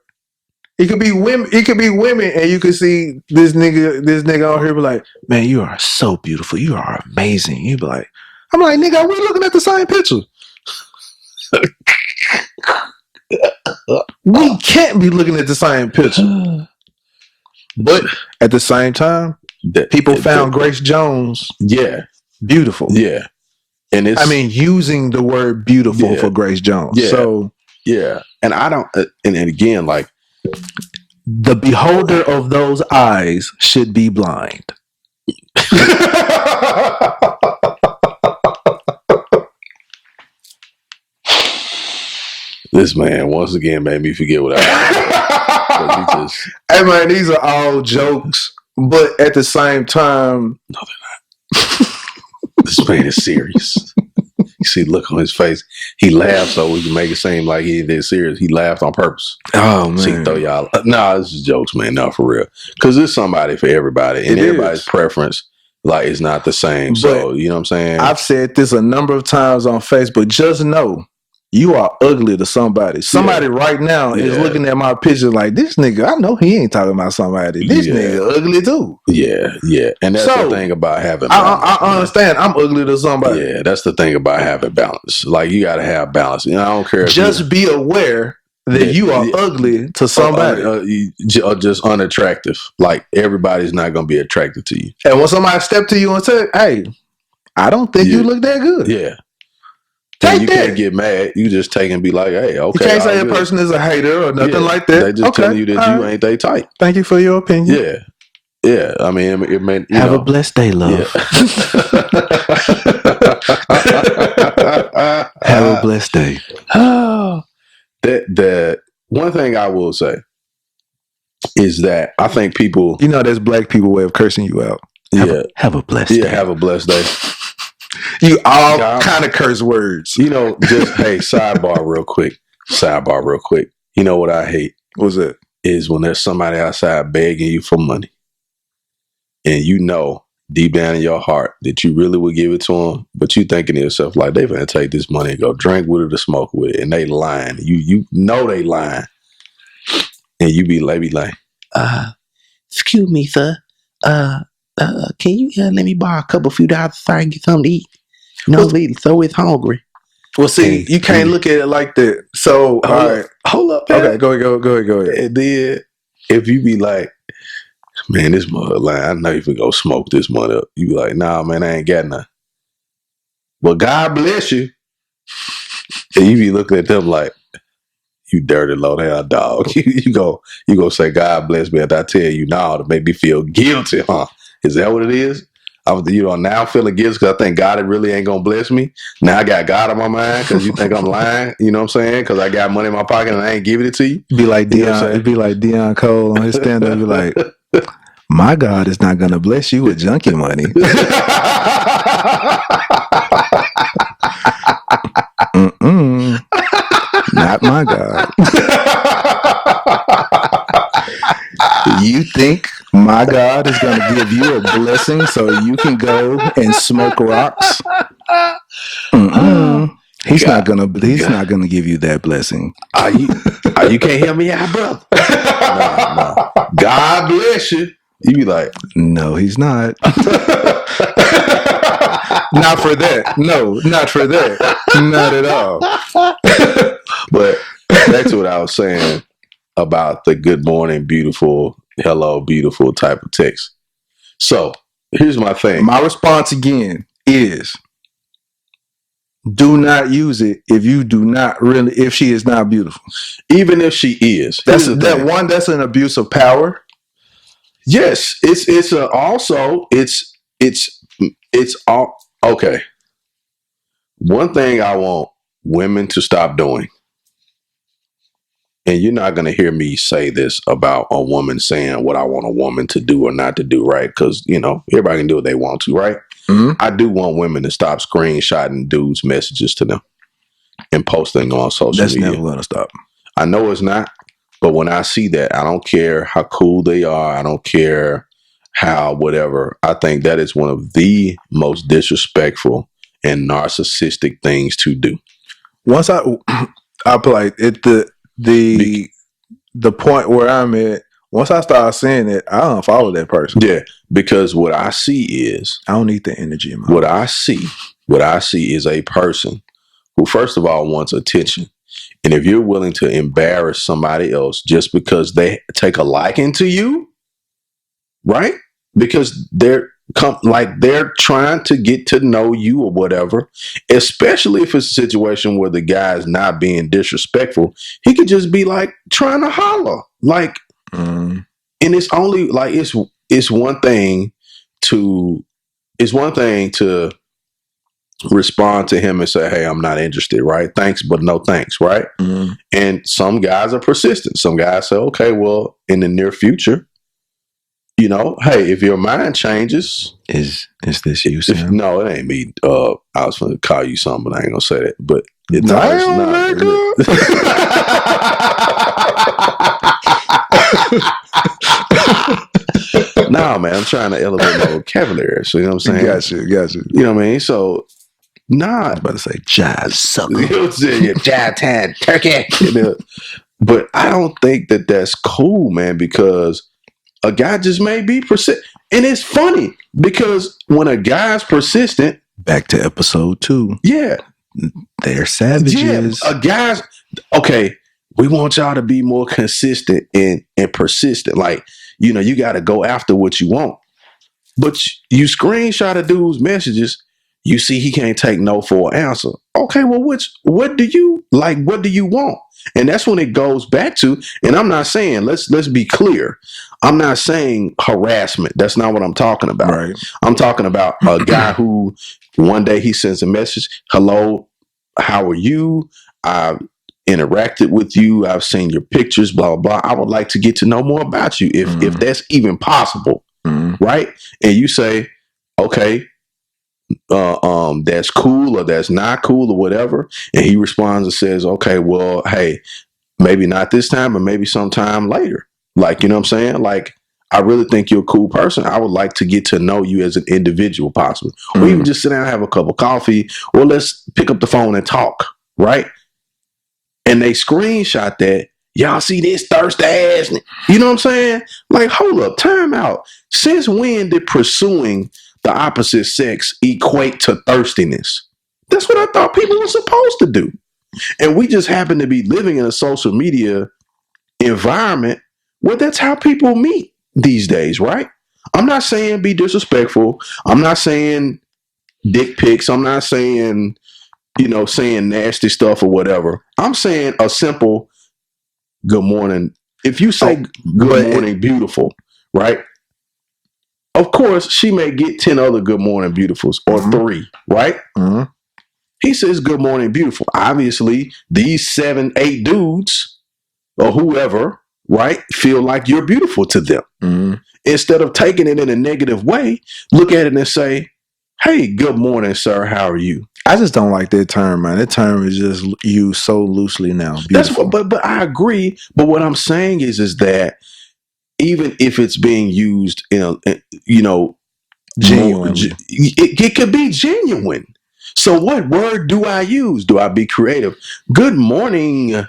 it could be women. It could be women, and you could see this nigga on here be like, "Man, you are so beautiful. You are amazing." You be like, "I'm like, nigga, we looking at the same picture. We can't be looking at the same picture." But at the same time, people found Grace Jones, yeah, beautiful. Yeah, and it's, I mean, using the word beautiful for Grace Jones. Yeah. So yeah, and I don't, and again, like, the beholder of those eyes should be blind. This man once again made me forget what I was. Hey man, these are all jokes, but at the same time, no, they're not. This man is serious. You see the look on his face. He laughed so we can make it seem like he did serious. He laughed on purpose. Oh man, see, throw y'all. Nah, this is jokes, man. No, for real. Because there's somebody for everybody, and everybody's preference, like, is not the same. So you know what I'm saying. I've said this a number of times on Facebook. Just know, you are ugly to somebody. Somebody right now is looking at my picture like, this nigga, I know he ain't talking about somebody. This nigga ugly too. Yeah, yeah. And that's the thing about having balance. I understand. I'm ugly to somebody. Yeah, that's the thing about having balance. Like, you got to have balance. You know, I don't care. Just be aware that you are ugly to somebody. Or just unattractive. Like, everybody's not going to be attracted to you. And when somebody step to you and say, hey, I don't think you look that good. Yeah. And you can't get mad. You just take and be like, hey, okay. You can't say a person is a hater or nothing like that. They just telling you that you ain't they type. Thank you for your opinion. Yeah. Yeah. I mean, it may, have a blessed day, love. Yeah. Have a blessed day. That one thing I will say is that I think people, you know, that's black people way of cursing you out. Have a blessed day. Yeah, have a blessed day. You all kind of curse words. You know, just, hey, sidebar real quick. You know what I hate? What's that? Is when there's somebody outside begging you for money, and you know deep down in your heart that you really would give it to them, but you thinking to yourself like, they gonna take this money and go drink with it or smoke with it, and they lying. You know they lying, and you be like, excuse me, sir. Can you let me borrow a few dollars so I can get something to eat? No, lady, so it's hungry. Well, see, you can't look at it like that. So, all right. Hold up, man. Okay, go ahead. And then, if you be like, man, this mother line, I know you can go smoke this money up. You be like, nah, man, I ain't got none. Well, God bless you. And you be looking at them like, you dirty low down dog. you go say, God bless me, after I tell you now to make me feel guilty, huh? Is that what it is? Now I'm feeling guilty because I think God really ain't gonna bless me. Now I got God on my mind because you think I'm lying. You know what I'm saying? Because I got money in my pocket and I ain't giving it to you. Be like Dion. It'd be like Dion Cole on his stand up. Be like, my God is not gonna bless you with junkie money. Not my God. You think my God is going to give you a blessing so you can go and smoke rocks? He's not gonna give you that blessing. You can't help me out, brother. Nah. God bless you. You be like, no, he's not. Not for that. No, not for that. Not at all. But back to what I was saying about the good morning, beautiful, hello, beautiful type of text. So here's my thing. My response again is, do not use it if she is not beautiful. Even if she is. That's an abuse of power. Yes, it's all okay. One thing I want women to stop doing, and you're not going to hear me say this about a woman saying what I want a woman to do or not to do, right? Because, everybody can do what they want to, right? Mm-hmm. I do want women to stop screenshotting dudes' messages to them and posting on social media. That's never going to stop. I know it's not, but when I see that, I don't care how cool they are. I don't care how whatever. I think that is one of the most disrespectful and narcissistic things to do. Once I play it, the point where I'm at, once I start seeing it, I don't follow that person. Yeah, because what I see is, I don't need the energy in my life. What I see is a person who, first of all, wants attention. And if you're willing to embarrass somebody else just because they take a liking to you, right? Because they're trying to get to know you or whatever, especially if it's a situation where the guy is not being disrespectful, he could just be like trying to holler. And it's only like it's one thing to respond to him and say, hey, I'm not interested, right? Thanks, but no thanks, right? Mm-hmm. And some guys are persistent. Some guys say, okay, well, in the near future, hey, if your mind changes, is this you, Sam? No, it ain't me. I was going to call you something, but I ain't gonna say that. But it's no, man, I'm trying to elevate my vocabulary. So you know what I'm saying? Got you. You know what I mean? So I was about to say jive sucker. You know what I'm saying? Jive tan turkey. But I don't think that that's cool, man, because a guy just may be persistent. And it's funny because when a guy's persistent. Back to episode 2. Yeah. They're savages. Yeah, okay, we want y'all to be more consistent and persistent. Like, you got to go after what you want. But you screenshot a dude's messages, you see he can't take no for an answer. Okay, well, what do you like? What do you want? And that's when it goes back to, and I'm not saying, let's be clear. I'm not saying harassment. That's not what I'm talking about. Right. I'm talking about a guy who one day he sends a message, hello, how are you? I've interacted with you. I've seen your pictures, blah, blah, blah. I would like to get to know more about you if that's even possible. Mm-hmm. Right. And you say, okay, that's cool or that's not cool or whatever. And he responds and says, okay, well, hey, maybe not this time, but maybe sometime later. Like, you know what I'm saying? Like, I really think you're a cool person. I would like to get to know you as an individual, possibly. Or even just sit down and have a cup of coffee, or let's pick up the phone and talk, right? And they screenshot that. Y'all see this thirsty ass? You know what I'm saying? Like, hold up, time out. Since when did pursuing the opposite sex equate to thirstiness? That's what I thought people were supposed to do. And we just happen to be living in a social media environment where that's how people meet these days, right? I'm not saying be disrespectful. I'm not saying dick pics. I'm not saying, saying nasty stuff or whatever. I'm saying a simple good morning. If you say good morning, beautiful, right? Of course, she may get 10 other good morning beautifuls or 3, right? Mm-hmm. He says good morning, beautiful. Obviously, these 7, 8 dudes or whoever, right, feel like you're beautiful to them. Mm-hmm. Instead of taking it in a negative way, look at it and say, hey, good morning, sir. How are you? I just don't like that term, man. That term is just used so loosely now. Beautiful. That's what, but I agree. But what I'm saying is that even if it's being used in a, genuinely, it could be genuine. So what word do I use? Do I be creative? Good morning,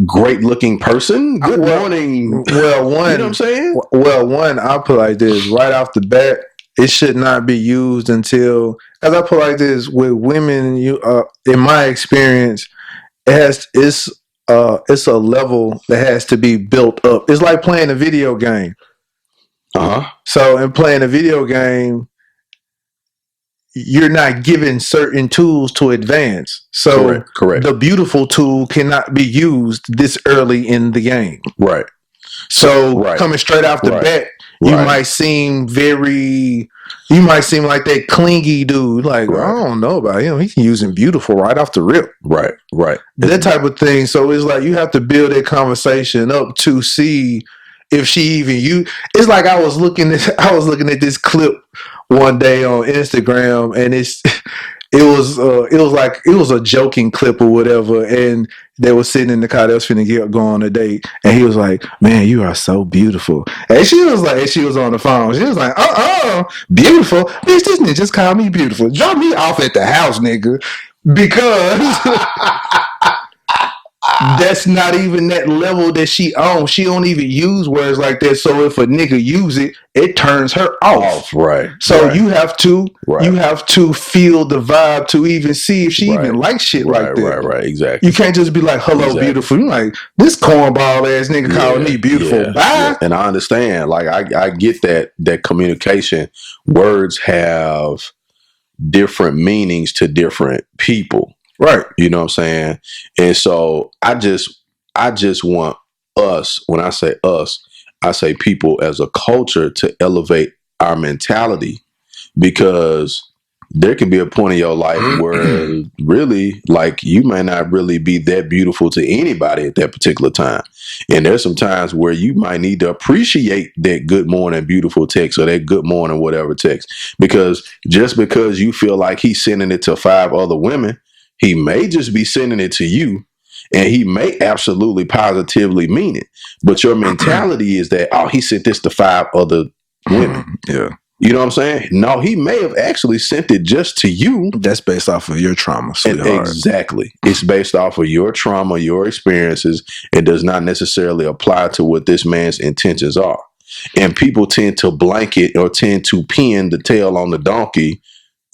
great looking person. Good morning. Well, You know what I'm saying? I'll put like this right off the bat. It should not be used until, as I put like this with women. In my experience, it's a level that has to be built up. It's like playing a video game. So in playing a video game, you're not given certain tools to advance. So correct. The beautiful tool cannot be used this early in the game. Right. So coming straight off the bat, you might seem like that clingy dude. Like, I don't know about him. He's using beautiful right off the rip. Right. That type of thing. So it's like you have to build that conversation up to see if she even it's like I was looking at this clip one day on Instagram, and it was a joking clip or whatever, and they were sitting in the car, they was finna go on a date, and he was like, "Man, you are so beautiful." And she was on the phone, she was like, beautiful? Bitch, this nigga just called me beautiful. Drop me off at the house, nigga. Because that's not even that level that she owns. She don't even use words like that. So if a nigga use it, it turns her off. Right. So you have to feel the vibe to even see if she even likes shit like that. Right. Exactly. You can't just be like, "Hello, beautiful." You're like, this cornball ass nigga calling me beautiful. Bye. Yeah. And I understand. Like I get that communication. Words have different meanings to different people. Right. You know what I'm saying? And so I just want us, when I say us, I say people as a culture to elevate our mentality, because there can be a point in your life where really, like, you may not really be that beautiful to anybody at that particular time. And there's some times where you might need to appreciate that good morning beautiful text, or that good morning whatever text, because just because you feel like he's sending it to 5 other women, he may just be sending it to you, and he may absolutely positively mean it. But your mentality is that, he sent this to 5 other women. Yeah. You know what I'm saying? No, he may have actually sent it just to you. That's based off of your trauma, sweetheart. Exactly. It's based off of your trauma, your experiences. It does not necessarily apply to what this man's intentions are. And people tend to blanket or tend to pin the tail on the donkey,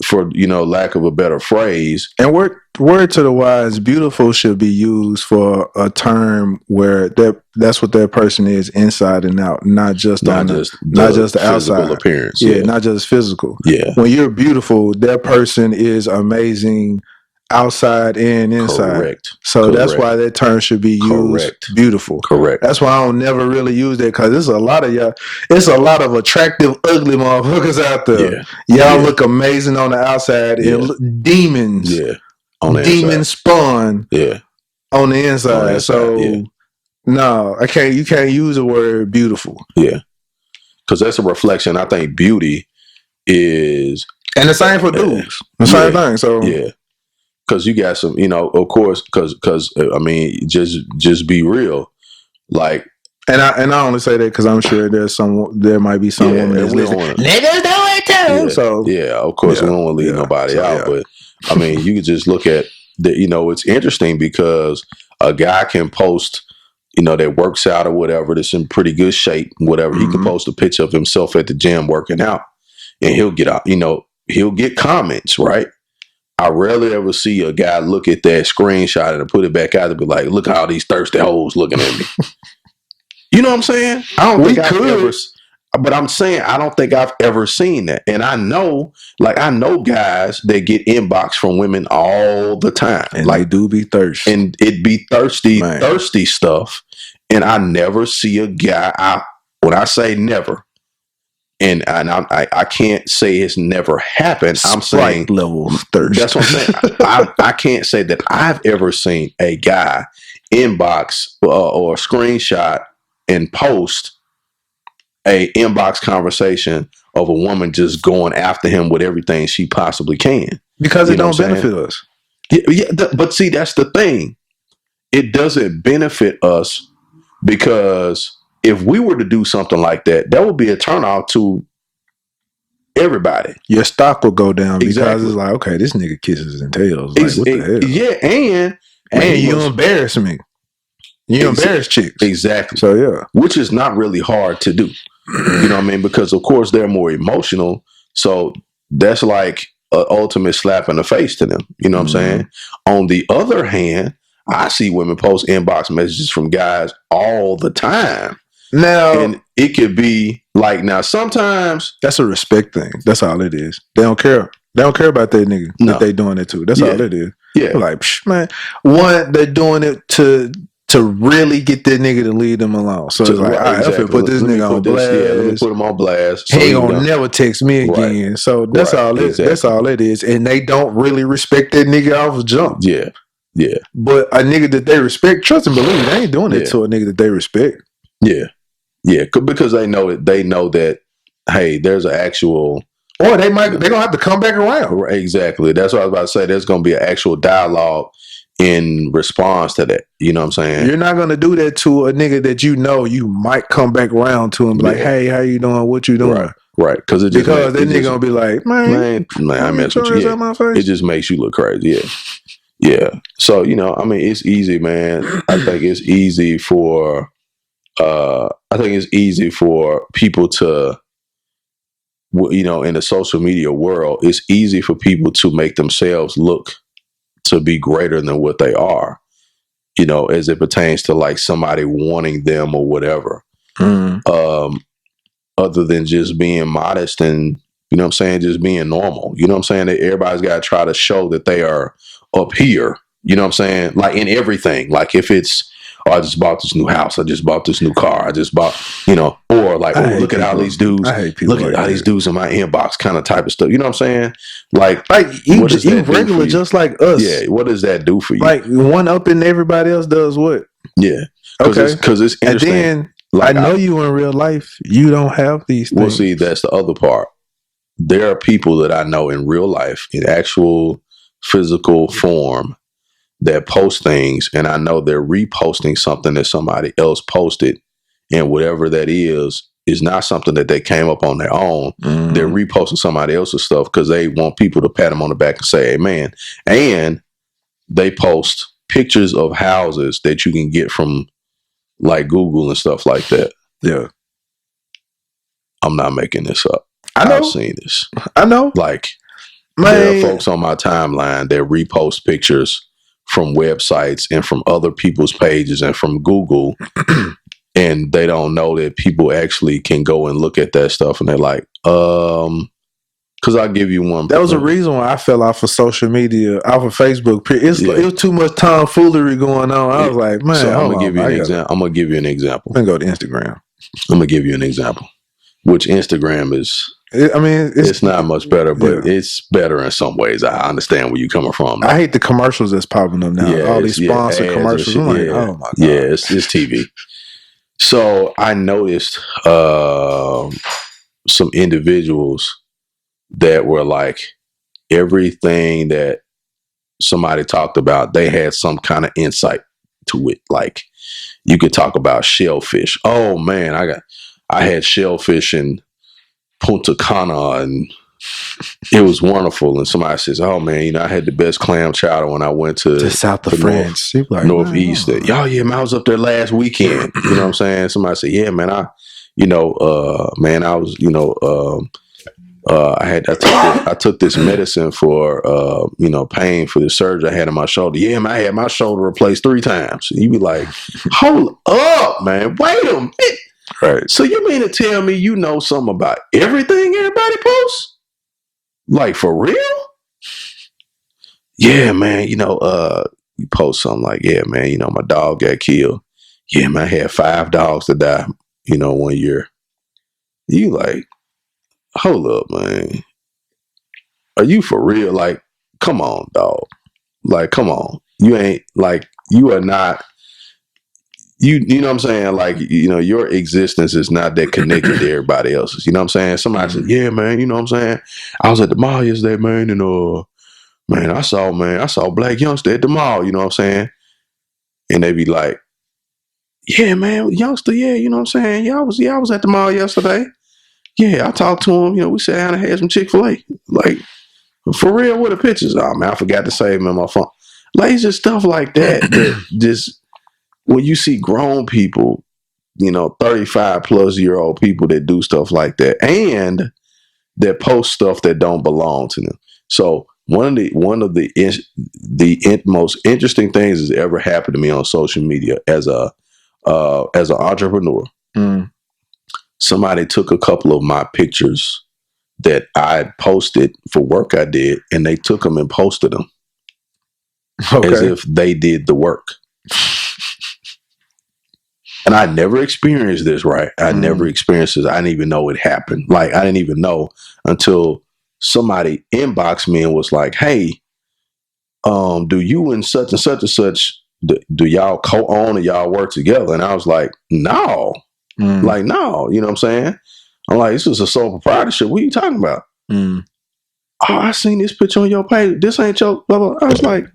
for lack of a better phrase. And word to the wise, beautiful should be used for a term where that's what that person is inside and out, not just the outside appearance. Yeah, not just physical. Yeah. When you're beautiful, that person is amazing outside and inside. Correct. So that's why that term should be used. Beautiful. Correct. That's why I don't never really use that, because there's a lot of attractive, ugly motherfuckers out there. Yeah. Y'all look amazing on the outside, and demons. Yeah. On the demon inside. spawn. Yeah. On the inside. No, I can't. You can't use the word beautiful. Yeah. Because that's a reflection. I think beauty is, and the same for dudes. The same thing. So yeah. Because you got some, of course, because I mean, just be real, like. And I only say that because I'm sure there might be some women that's listening. Niggas do it too. Yeah, so of course we don't want to leave nobody out, but I mean, you can just look at the. It's interesting because a guy can post, that works out or whatever, that's in pretty good shape, whatever. He can post a picture of himself at the gym working out, and he'll get out. He'll get comments, right? I rarely ever see a guy look at that screenshot and put it back out and be like, "Look how these thirsty hoes looking at me." You know what I'm saying? I don't think I've ever, but I'm saying I don't think I've ever seen that. And I know guys that get inbox from women all the time. And they do be thirsty. And it be thirsty stuff. And I never see a guy, when I say never, and I can't say it's never happened. I'm saying level thirst. That's what I'm saying. I can't say that I've ever seen a guy inbox or screenshot and post a inbox conversation of a woman just going after him with everything she possibly can, because it don't benefit us. But see, that's the thing. It doesn't benefit us, because if we were to do something like that, that would be a turnoff to everybody. Your stock will go down because Exactly. it's like, okay, this nigga kisses and tails. Like, what the hell? Yeah, and you embarrass me. You embarrass chicks. Exactly. So yeah, which is not really hard to do. You know what I mean? Because of course they're more emotional. So that's like an ultimate slap in the face to them. You know what I'm saying? On the other hand, I see women post inbox messages from guys all the time. Now, and it could be like, now sometimes that's a respect thing. That's all it is. They don't care. They don't care about that nigga that they doing it to. That's all it is. Yeah. Like, psh, man, one, they're doing it to really get that nigga to leave them alone. So it's like, all right, I'm finna put this nigga on blast. Yeah, let me put him on blast. So he ain't gonna never text me again. So that's all it. That's all it is. And they don't really respect that nigga off the jump. Yeah, yeah. But a nigga that they respect, trust and believe, they ain't doing it to a nigga that they respect. Yeah, yeah. Because they know it. They know that. Hey, there's an actual. Or they're gonna have to come back around. Exactly. That's what I was about to say. There's gonna be an actual dialogue in response to that. You know what I'm saying? You're not gonna do that to a nigga that you know you might come back around to and be like, hey, how you doing? What you doing? Right. Because that nigga gonna be like, man, I mess with you. Yeah. It just makes you look crazy. Yeah. Yeah. So, you know, I mean, it's easy, man. I think it's easy for people to, you know, in the social media world, it's easy for people to make themselves look to be greater than what they are, you know, as it pertains to like somebody wanting them or whatever. Other than just being modest and, you know what I'm saying, just being normal. You know what I'm saying? That everybody's got to try to show that they are up here. You know what I'm saying? Like in everything. Like if it's, oh, I just bought this new house. I just bought this new car. I just bought, you know, or like, oh, look at all these dudes. I hate people. Look at all these dudes in my inbox kind of type of stuff. You know what I'm saying? Like you regular just like us. Yeah. What does that do for you? Like one up and everybody else does what? Yeah. Okay. Because it's interesting. And then like, I know you in real life. You don't have these things. Well, see, that's the other part. There are people that I know in real life, in actual physical form, that post things, and I know they're reposting something that somebody else posted, and whatever that is not something that they came up on their own. They're reposting somebody else's stuff because they want people to pat them on the back and say, amen. And they post pictures of houses that you can get from like Google and stuff like that. Yeah. I'm not making this up. I know. I've seen this. I know. Like, man, there are folks on my timeline that repost pictures from websites and from other people's pages and from Google, and they don't know that people actually can go and look at that stuff, and they're like, because I'll give you one. That was a reason why I fell off of social media, off of Facebook. It was too much tomfoolery going on. I was like, man, so I'm gonna give you an example. I'm gonna give you an example. Then go to Instagram. I'm gonna give you an example. Which Instagram is, I mean, it's not much better, but it's better in some ways. I understand where you're coming from. I hate the commercials that's popping up now. Yeah, all these sponsored commercials. I'm like, oh my god. Yeah, it's TV. So I noticed some individuals that were like, everything that somebody talked about, they had some kind of insight to it. Like, you could talk about shellfish. Oh man, I had shellfish in Punta Cana and it was wonderful. And somebody says, oh man, you know, I had the best clam chowder when I went to the south of France, northeast. Oh yeah, man, I was up there last weekend. You know what I'm saying? Somebody said, yeah, man, I was, you know, I took this medicine for you know, pain for the surgery I had in my shoulder. Yeah, man, I had my shoulder replaced 3 times. And you be like, hold up, man, wait a minute. Right. So you mean to tell me you know something about everything everybody posts? Like for real? Yeah, man, you know, you post something like, yeah, man, you know, my dog got killed. Yeah, man, I had 5 dogs to die, you know, 1 year. You like, hold up, man. Are you for real? Like, come on, dog. Like, come on. You ain't, like, you are not, you know what I'm saying? Like, you know, your existence is not that connected to everybody else's. You know what I'm saying? Somebody said, yeah, man, you know what I'm saying? I was at the mall yesterday, man, and man, I saw a black youngster at the mall, you know what I'm saying? And they be like, yeah, man, youngster, yeah, you know what I'm saying? Yeah, I was at the mall yesterday. Yeah, I talked to him. You know, we sat down and had some Chick-fil-A. Like, for real, with the pictures. Oh, man, I forgot to save them in my phone. Like, it's just stuff like that that just, when you see grown people, you know, 35 plus year old people that do stuff like that and that post stuff that don't belong to them. So one of the most interesting things that's ever happened to me on social media as an entrepreneur. Mm. Somebody took a couple of my pictures that I posted for work I did, and they took them and posted them as if they did the work. And I never experienced this, right? I never experienced this. I didn't even know it happened. Like, I didn't even know until somebody inboxed me and was like, hey, do you and such and such, do y'all co-own or y'all work together? And I was like, no. Like, no. You know what I'm saying? I'm like, this is a sole proprietorship. What are you talking about? Oh, I seen this picture on your page. This ain't your blah, blah. I was like,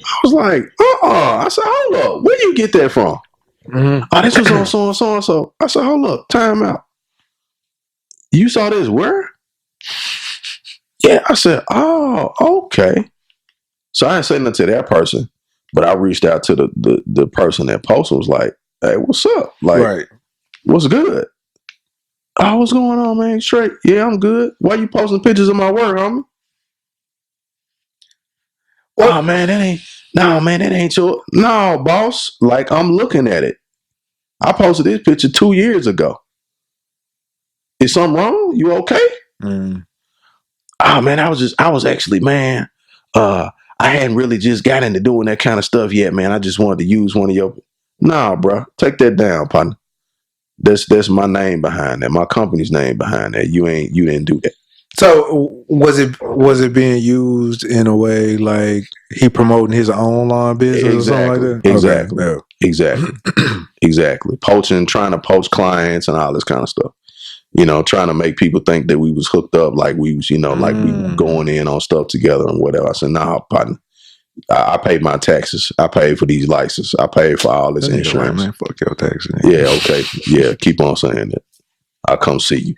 I said, hold up. Where you get that from? Oh, this was on so and so and so. I said, hold up, time out. You saw this where? Yeah, I said, oh, okay. So I didn't say nothing to that person, but I reached out to the person that posted, was like, hey, what's up? Like, what's good? Oh, what's going on, man? Straight. Yeah, I'm good. Why you posting pictures of my work, homie? Oh, man, that ain't your, no, boss. Like, I'm looking at it. I posted this picture 2 years ago. Is something wrong? You okay? Oh, man, I was actually, man, I hadn't really just got into doing that kind of stuff yet, man. I just wanted to use one of your, nah, bro, take that down, partner. That's my name behind that. My company's name behind that. You didn't do that. So was it being used in a way like he promoting his own line business or something like that? Exactly. Okay, Exactly. Exactly. Poaching, trying to poach clients and all this kind of stuff. You know, trying to make people think that we was hooked up, like we was, you know, like we were going in on stuff together and whatever. I said, nah, partner. I paid my taxes. I paid for these licenses. I paid for all this insurance. man. Fuck your taxes. Yeah, okay. Yeah, keep on saying that. I'll come see you.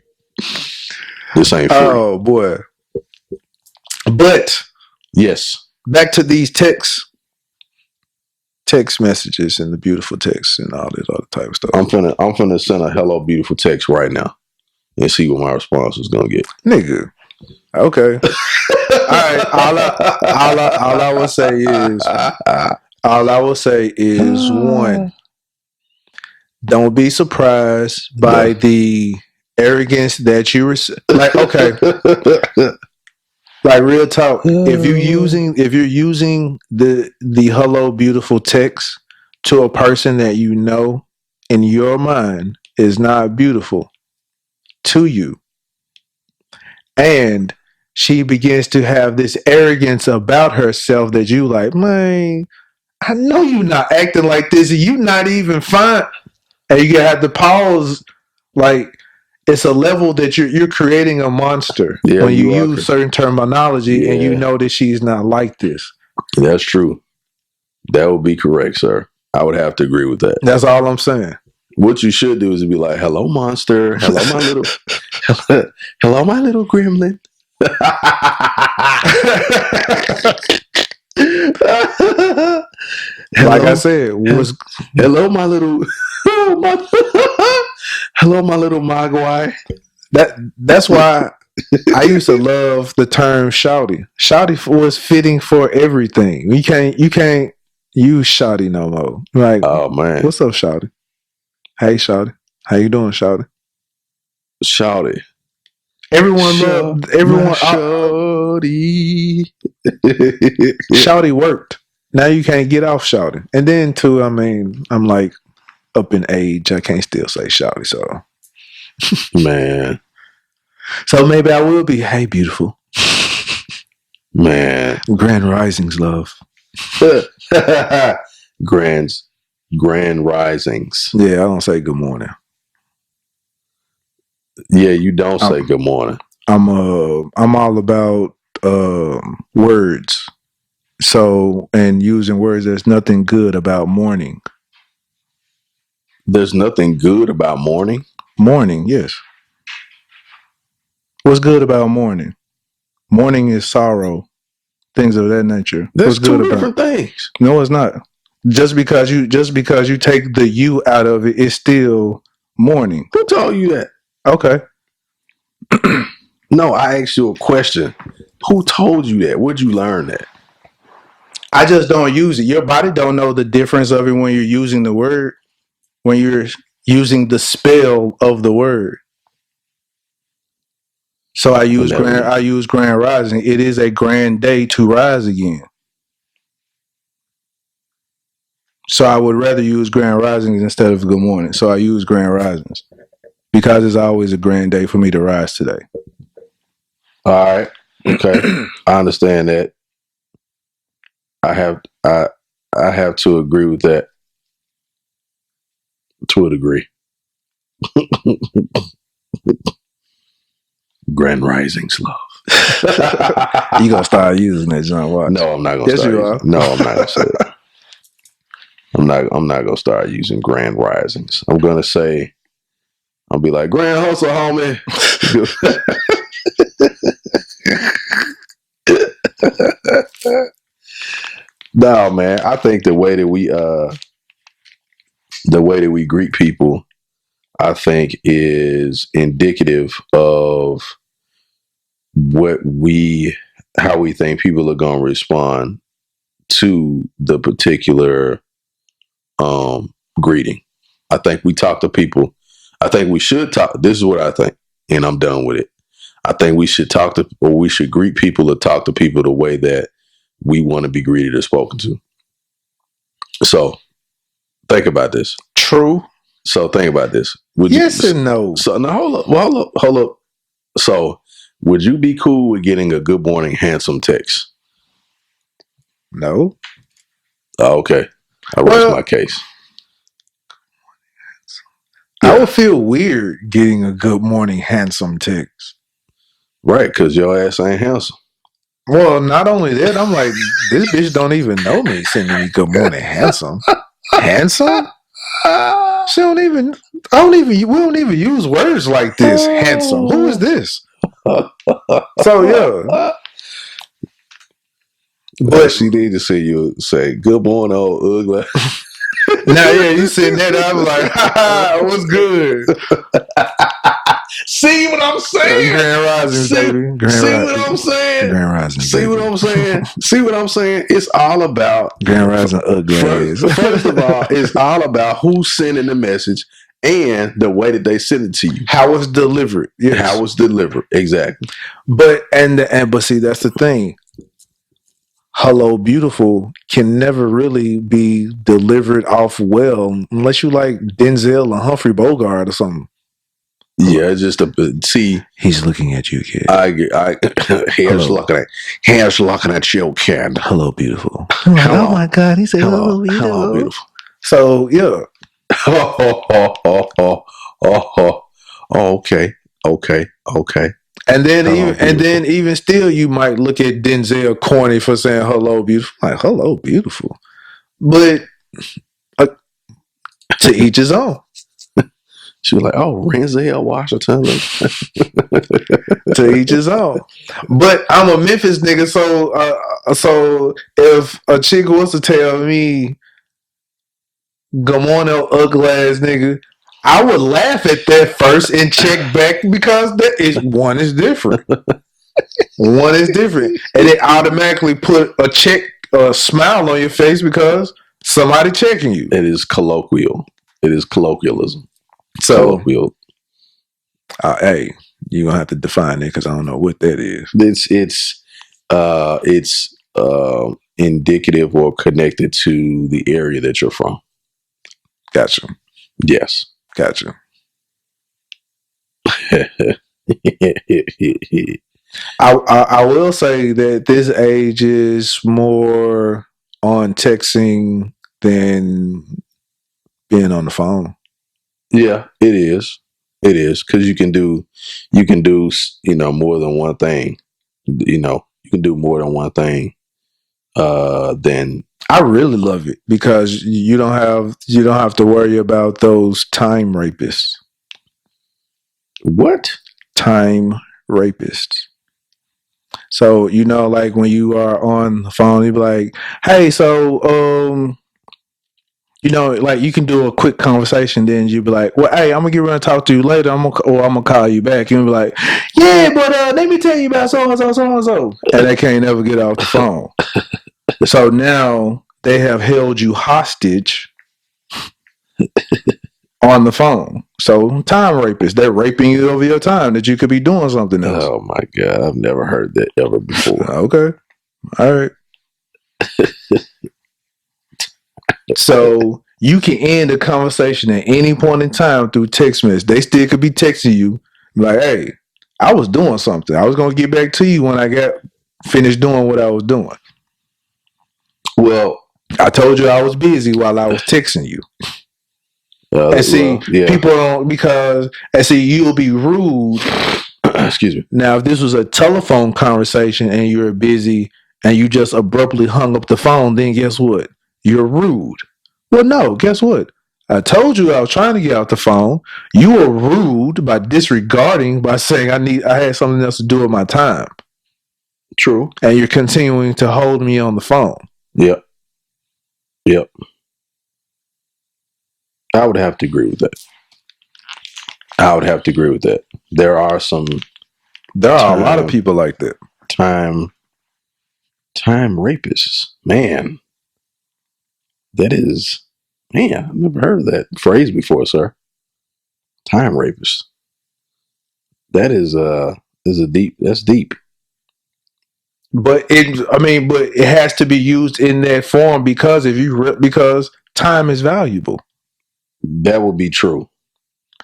This ain't free. Oh boy. But yes, back to these text messages and the beautiful texts and all this other type of stuff. I'm finna send a hello beautiful text right now and see what my response is gonna get. Nigga. Okay. All right. All I will say is one. Don't be surprised by the arrogance that you receive. Like, okay. Like, real talk. If you're using the hello beautiful text to a person that you know in your mind is not beautiful to you, and she begins to have this arrogance about herself that you like, man, I know you not acting like this. You not even fine. And you have to pause. Like, it's a level that you're creating a monster when you use certain terminology and you know that she's not like this. That's true. That would be correct, sir. I would have to agree with that. That's all I'm saying. What you should do is be like, hello, monster. Hello, my little, hello, my little gremlin. Like I said, hello, my little, hello, my little Mogwai. That's why I used to love the term shouty. Shouty was fitting for everything. You can't use shouty no more. Like, oh man, what's up, shouty? Hey, shouty, how you doing, shouty? Shouty. Everyone loved everyone. Shouty. Shouty worked. Now you can't get off shouty. And then too, I mean, I'm like up in age. I can't still say shouty. So, man. So maybe I will be. Hey, beautiful. Man. Grand risings, love. Grand risings. Yeah, I don't say good morning. Yeah, you don't say good morning. I'm all about words. So, and using words, there's nothing good about morning. There's nothing good about morning? Morning, yes. What's good about mourning? Mourning is sorrow, things of that nature. That's What's good two about? different things. No, it's not. Just because you take the you out of it, it's still mourning. Who told you that? Okay. No, I asked you a question. Who told you that? Where'd you learn that? I just don't use it. Your body don't know the difference of it when you're using the word, when you're using the spell of the word. So I use grand rising. It is a grand day to rise again. So I would rather use grand risings instead of good morning. So I use grand risings because it's always a grand day for me to rise today. All right. Okay. I understand that. I have to agree with that to a degree. Grand risings, love. You gonna start using that, John Watts? No, I'm not gonna Yes, start. you are. No, I'm not gonna say that. I'm not gonna start using grand risings. I'm gonna say, I'll be like, grand hustle, homie. No, man. I think the way that we greet people, I think, is indicative of how we think people are going to respond to the particular greeting. I think we talk to people. I think we should talk. This is what I think, and I'm done with it. I think we should we should greet people or talk to people the way that we want to be greeted or spoken to. So think about this. True. So think about this. Yes and no. So now hold up. So would you be cool with getting a good morning handsome text? No. Oh, okay. I rest my case. I would feel weird getting a good morning handsome text. Right, because your ass ain't handsome. Well, not only that, I'm like, this bitch don't even know me sending me good morning handsome. Handsome? We don't even use words like this. Handsome. Who is this? So yeah. But she need to see you say, good morning, old ugly. Now, yeah, you sitting there, I'm like, what's good? See what I'm saying? Grand Rising, baby. See what I'm saying? Grand Rising, See what I'm saying? See what I'm saying? It's all about Grand Rising ugly. First of all, it's all about who's sending the message and the way that they send it to you. How it's delivered. Yes. How it's delivered. Exactly. But see, that's the thing. Hello, beautiful can never really be delivered off well unless you like Denzel and Humphrey Bogart or something. Yeah, just see. He's looking at you, kid. Here's looking at you, kid. Hello, beautiful. Hello. Oh my God, he said hello, beautiful. Hello, beautiful. So yeah. Okay. And then even still, you might look at Denzel corny for saying hello, beautiful. Like hello, beautiful. But to each his own. She was like, "Oh, Renzel Washington." To each his own. But I'm a Memphis nigga, so if a chick wants to tell me, "Good morning, ugly ass nigga," I would laugh at that first and check back because one is different. One is different, and it automatically put a smile on your face because somebody checking you. It is colloquial. It is colloquialism. So, hey, you're gonna have to define it because I don't know what that is. It's indicative or connected to the area that you're from. Gotcha. Yes. Gotcha. I will say that this age is more on texting than being on the phone. Yeah, it is. It is because you can do more than one thing. You can do more than one thing. Then I really love it because you don't have to worry about those time rapists. What? Time rapists. So, you know, like when you are on the phone, you be like, hey, so, you know, like you can do a quick conversation, then you be like, well, hey, I'm gonna get around and talk to you later. I'm gonna call you back. And be like, yeah, but let me tell you about so and so, so and so. And they can't never get off the phone. So now they have held you hostage on the phone. So time rapists, they're raping you over your time that you could be doing something else. Oh my God, I've never heard that ever before. Okay. All right. So you can end a conversation at any point in time through text message. They still could be texting you like, hey, I was doing something. I was going to get back to you when I got finished doing what I was doing. Well, I told you I was busy while I was texting you. And see, yeah. people don't, because, and see, you'll be rude. Excuse me. Now, if this was a telephone conversation and you're busy and you just abruptly hung up the phone, then guess what? You're rude. Well, no, guess what? I told you I was trying to get out the phone. You were rude by disregarding, by saying I had something else to do with my time. True. And you're continuing to hold me on the phone. Yep. Yep. I would have to agree with that. There are a lot of people like that. Time rapists. Man. That is, man, I've never heard of that phrase before, sir. Time rapists. That's deep. But it has to be used in that form because because time is valuable. That would be true.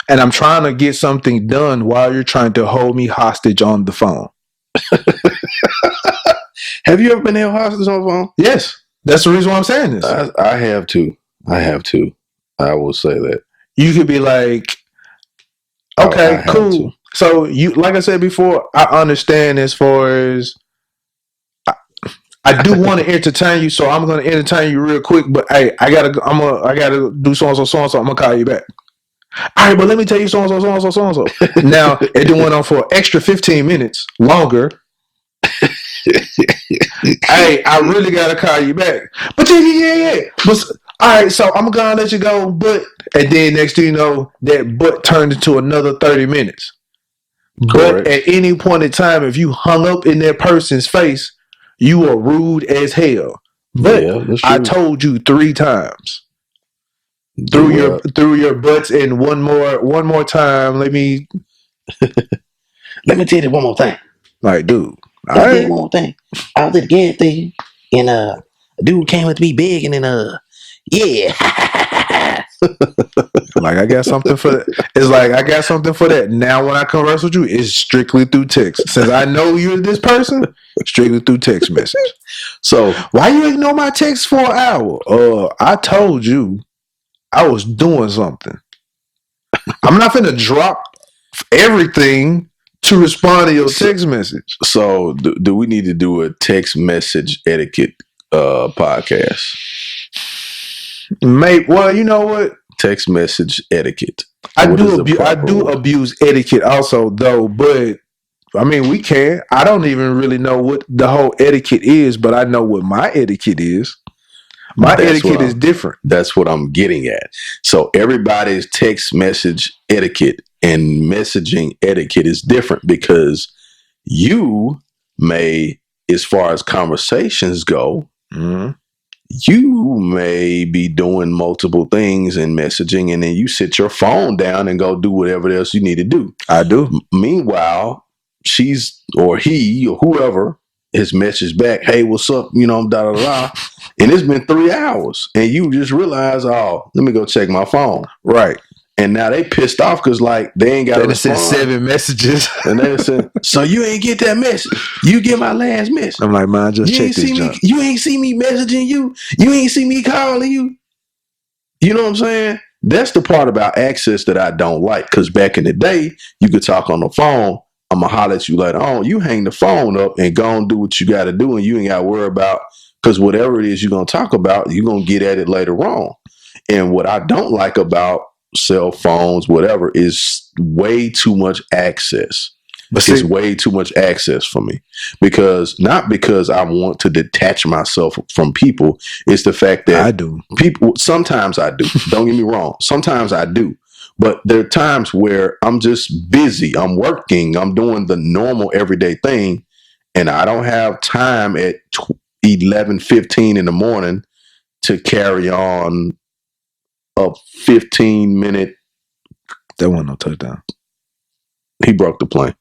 And I'm trying to get something done while you're trying to hold me hostage on the phone. Have you ever been held hostage on the phone? Yes. That's the reason why I'm saying this. I have to. I will say that. You could be like, okay, cool. So you, like I said before, I understand as far as I do want to entertain you, so I'm going to entertain you real quick. But hey, I gotta do so and so. I'm gonna call you back. All right, but let me tell you so and so. Now it went on for an extra 15 minutes longer. Hey, I really gotta call you back. But yeah. But all right, so I'm gonna let you go. But and then next thing you know, that but turned into another 30 minutes. Correct. But at any point in time, if you hung up in that person's face, you are rude as hell. But yeah, I told you 3 times. Through your butts, and one more time. Let me tell you one more thing. Like, dude, I did one more thing. I was at the gas station, and a dude came up to me big, and then yeah. Like, I got something for that. It's like I got something for that. Now when I converse with you, it's strictly through text. Since I know you're this person, strictly through text message. So why you ignore my text for an hour? I told you I was doing something. I'm not finna drop everything to respond to your text message. So do we need to do a text message etiquette podcast? Mate, well, you know what? Text message etiquette. I do abuse etiquette also, though, but I mean, we can. I don't even really know what the whole etiquette is, but I know what my etiquette is. My etiquette is different. That's what I'm getting at. So everybody's text message etiquette and messaging etiquette is different because you may, as far as conversations go, you may be doing multiple things in messaging, and then you sit your phone down and go do whatever else you need to do. I do. Meanwhile, she's or he or whoever has messaged back, hey, what's up? You know, da da da. And it's been 3 hours, and you just realize, oh, let me go check my phone. Right. And now they pissed off because like they ain't got to send 7 messages. And they said, so you ain't get that message. You get my last message. I'm like, man, just check this junk. You ain't see me messaging you. You ain't see me calling you. You know what I'm saying? That's the part about access that I don't like. Because back in the day, you could talk on the phone. I'm going to holler at you later on. You hang the phone up and go and do what you got to do. And you ain't got to worry about, because whatever it is you're going to talk about, you're going to get at it later on. And what I don't like about cell phones, whatever, is way too much access. But It's see, way too much access for me, not because I want to detach myself from people. It's the fact that I do. people, sometimes I do. Don't get me wrong. Sometimes I do. But there are times where I'm just busy. I'm working. I'm doing the normal everyday thing. And I don't have time at 11:15 in the morning to carry on a 15-minute. That wasn't no touchdown. He broke the plane.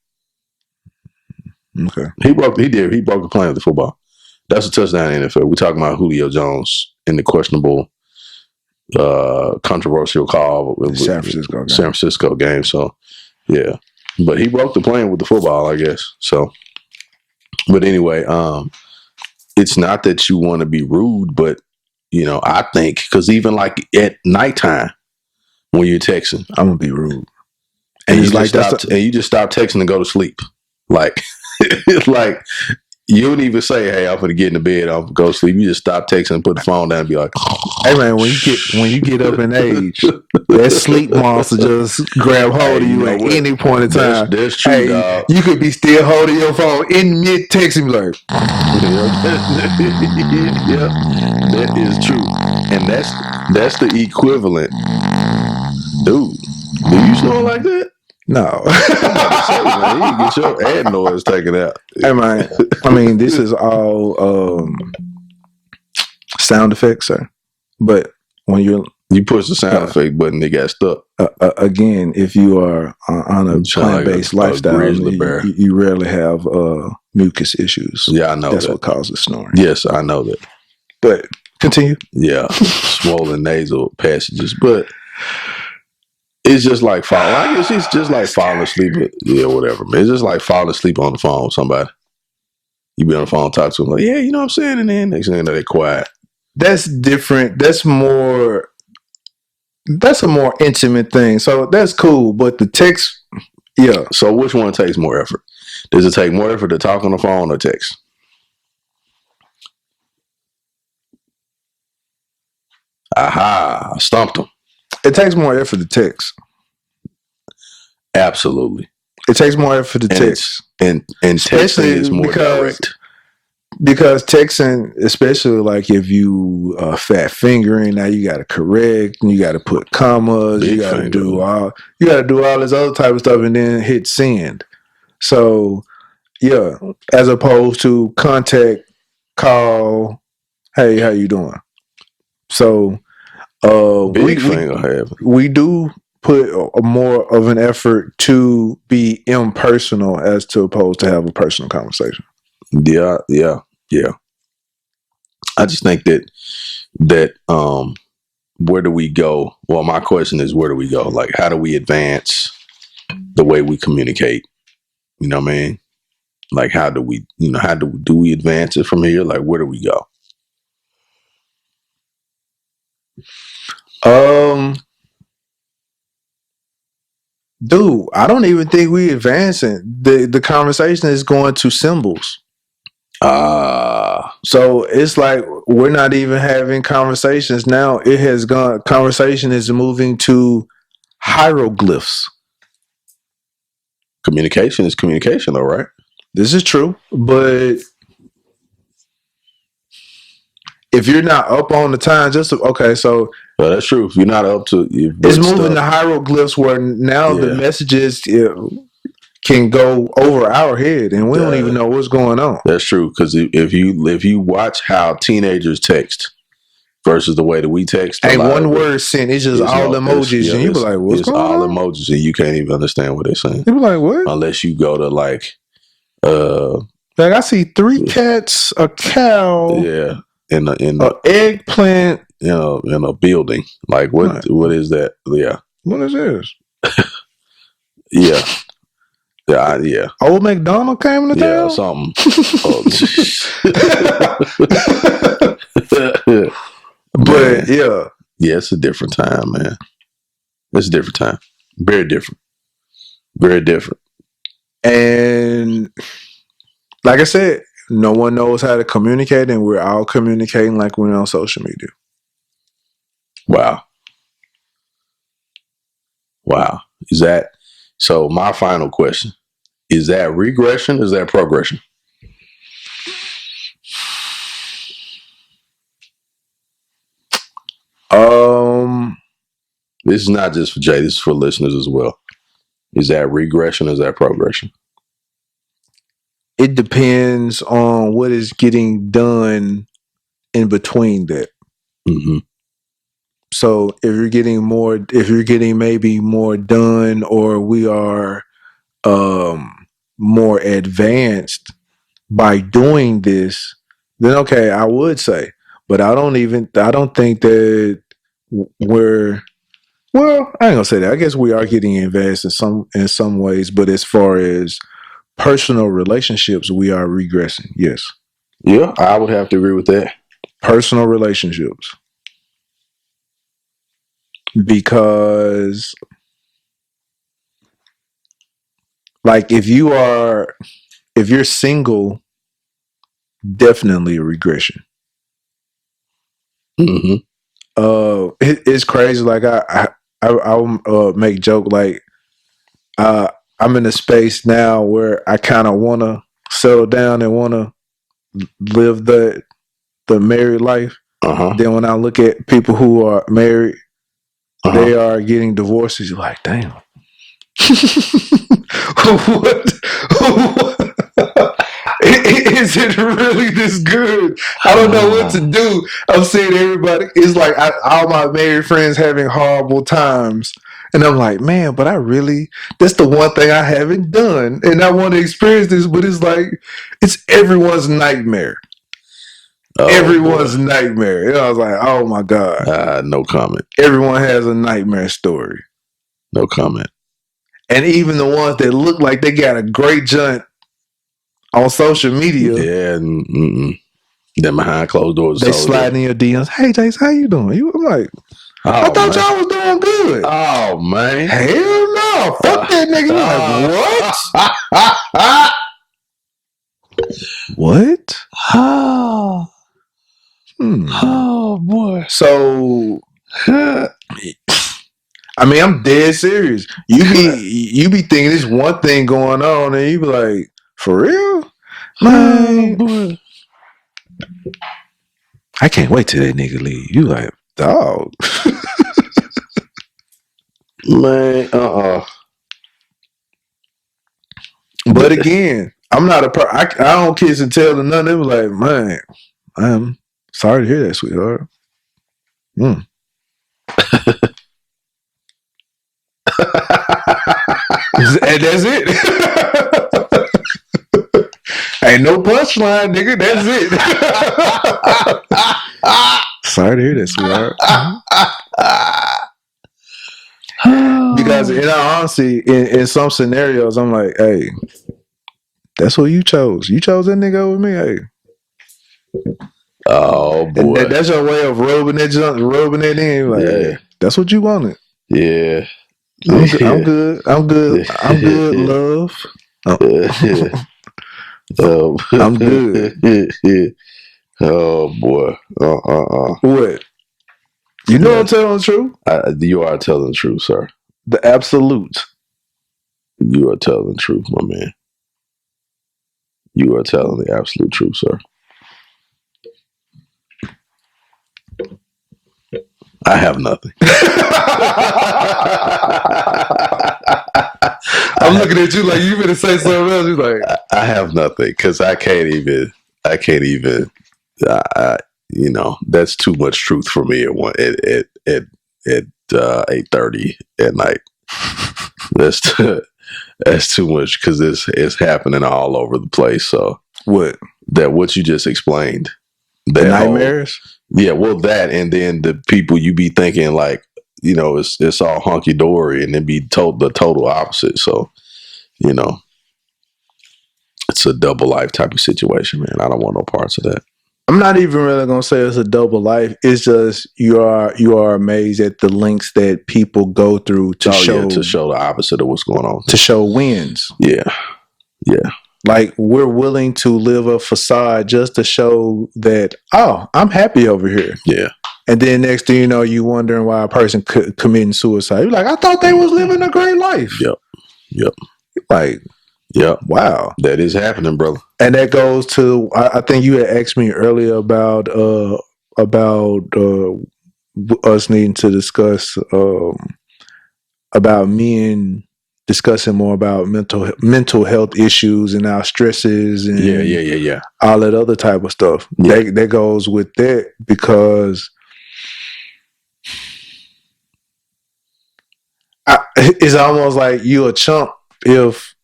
Okay. He broke the plane with the football. That's a touchdown in the NFL. We're talking about Julio Jones in the questionable, controversial call with San Francisco game. San Francisco game. So, yeah. But he broke the plane with the football, I guess. So, but anyway, it's not that you want to be rude, but, I think, because even like at nighttime when you're texting, I'm gonna be rude. and it's like you just stop texting and go to sleep. Like, it's like, you don't even say, "Hey, I'm gonna get in the bed. I'm gonna go to sleep." You just stop texting and put the phone down and be like, hey man, when you get up in age, that sleep monster just grab hold of you at any point in time. That's true, Hey, dog. you could be still holding your phone in mid text and be like, Yeah, that is true, and that's the equivalent, dude. Do you snore like that? no. Say, man, you get your ad noise taken out. Hey man, I mean this is all sound effects, sir. But when you're You push the sound effect button, it got stuck. again, if you are on a plant-based lifestyle, grizzly bear. you rarely have mucus issues. Yeah, I know that's that. what causes snoring. Yes, I know that. But continue. Yeah, swollen nasal passages, but it's just like falling. I guess it's just like falling asleep. Yeah, whatever, man. It's just like falling asleep on the phone with somebody. You be on the phone, talk to them like, "Yeah, you know what I'm saying," and then next thing you know, they're quiet. That's different. That's a more intimate thing. So that's cool. But the text, yeah. So which one takes more effort? Does it take more effort to talk on the phone or text? Aha, I stumped him. It takes more effort to text. Absolutely. It takes more effort to text. And texting is more direct. Because texting, especially like if you fat fingering, now you got to correct, and you got to put commas, you got to do all this other type of stuff, and then hit send. So yeah, as opposed to contact, call, hey, how you doing? So we do put a more of an effort to be impersonal as to opposed to have a personal conversation. Yeah. I just think that where do we go? Well, my question is, where do we go? Like, how do we advance the way we communicate? You know what I mean? Like, how do we we advance it from here? Like, where do we go? Dude, I don't even think we advancing. The conversation is going to symbols. So it's like we're not even having conversations now. It has gone. Conversation is moving to hieroglyphs. Communication is communication, though, right? This is true, but if you're not up on the time, so well, that's true. If you're not up to, it's moving to hieroglyphs where now the messages can go over our head, and we don't even know what's going on. That's true, because if you watch how teenagers text versus the way that we text, ain't one word sent. It's just all emojis, and you be like, "What's going on?" It's all emojis, and you can't even understand what they're saying. You be like, "What?" Unless you go to like I see 3 cats, a cow, in an eggplant, in a building. Like what is that? Yeah, what is this? Yeah. Yeah. Old McDonald came to town? Yeah, something. But yeah, it's a different time, man. It's a different time. Very different. Very different. And like I said, no one knows how to communicate, and we're all communicating like we're on social media. Wow. Is that so? My final question Is that regression? Is that progression? This is not just for Jay. This is for listeners as well. Is that regression? Is that progression? It depends on what is getting done in between that. Mm-hmm. So if you're getting maybe more done, or we are more advanced by doing this, then okay, I would say. But I don't think that we're, well, I ain't gonna say that. I guess we are getting advanced in some ways, but as far as personal relationships, we are regressing. Yes. Yeah, I would have to agree with that. Personal relationships. Because like if you're single, definitely a regression. Mm-hmm. It's crazy. Like I'll make joke like I'm in a space now where I kind of want to settle down and want to live the married life. Uh-huh. Then when I look at people who are married, Uh-huh. they are getting divorces. You're like, damn. What? Is it really this good? I don't know what to do. I'm seeing everybody. It's like all my married friends having horrible times. And I'm like, man, but that's the one thing I haven't done. And I want to experience this, but it's like, it's everyone's nightmare. Oh, everyone's boy. nightmare. And I was like, oh my God. No comment. Everyone has a nightmare story. No comment. And even the ones that look like they got a great joint on social media. Yeah. Then behind closed doors. They slide in your DMs. Hey, Jace, how you doing? I'm like, I thought y'all was doing good. Oh, man. Hell no. Fuck that nigga. Like, what? What? Oh, boy. So, I mean, I'm dead serious. You be thinking there's one thing going on, and you be like, for real? Man, boy. I can't wait till that nigga leave. You like, dog. Man, But again, I'm not I don't kiss and tell to none. They was like, man, I'm sorry to hear that, sweetheart. And that's it. Ain't no punchline, nigga. That's it. Sorry to hear that, sweetheart. Because in all honesty, in some scenarios, I'm like, hey, that's who you chose. You chose that nigga over me. Hey. Oh boy. And that's your way of rubbing that in. Like, hey, that's what you wanted. Yeah. I'm good. I'm good, love. I'm good. Oh boy. What? You know I'm telling the truth? You are telling the truth, sir. The absolute. You are telling the truth, my man. You are telling the absolute truth, sir. I have nothing. I'm looking at you like you better say something else. You're like, I have nothing because I can't even. You know, that's too much truth for me at 8:30 at night. That's too much because it's happening all over the place. So what you just explained, the nightmares. Well, that, and then the people you be thinking like, you know, it's all hunky dory, and then be told the total opposite. So, you know, it's a double life type of situation, man. I don't want no parts of that. I'm not even really gonna say it's a double life. It's just you are amazed at the lengths that people go through to show the opposite of what's going on, to show wins. Yeah. Like we're willing to live a facade just to show that, oh, I'm happy over here. Yeah. And then next thing you know, you wondering why a person committing suicide. You're like, I thought they was living a great life. Yep. Like, Yeah, Wow. that is happening, brother. And that goes to I think you had asked me earlier about us needing to discuss about men discussing more about mental health issues and our stresses and Yeah. all that other type of stuff. Yeah. That goes with that because it's almost like you a chump if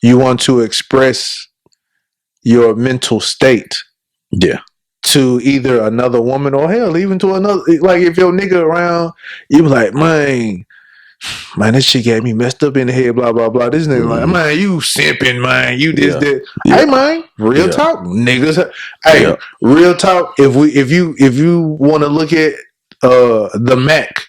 you want to express your mental state Yeah. to either another woman or hell, even to another. Like if your nigga around, you be like, man, this shit got me messed up in the head, blah blah blah. This nigga like, man, you simping, man, you this Yeah. that. Yeah. Hey, man, real Yeah. talk, niggas. Hey, Yeah. real talk. If you want to look at the Mac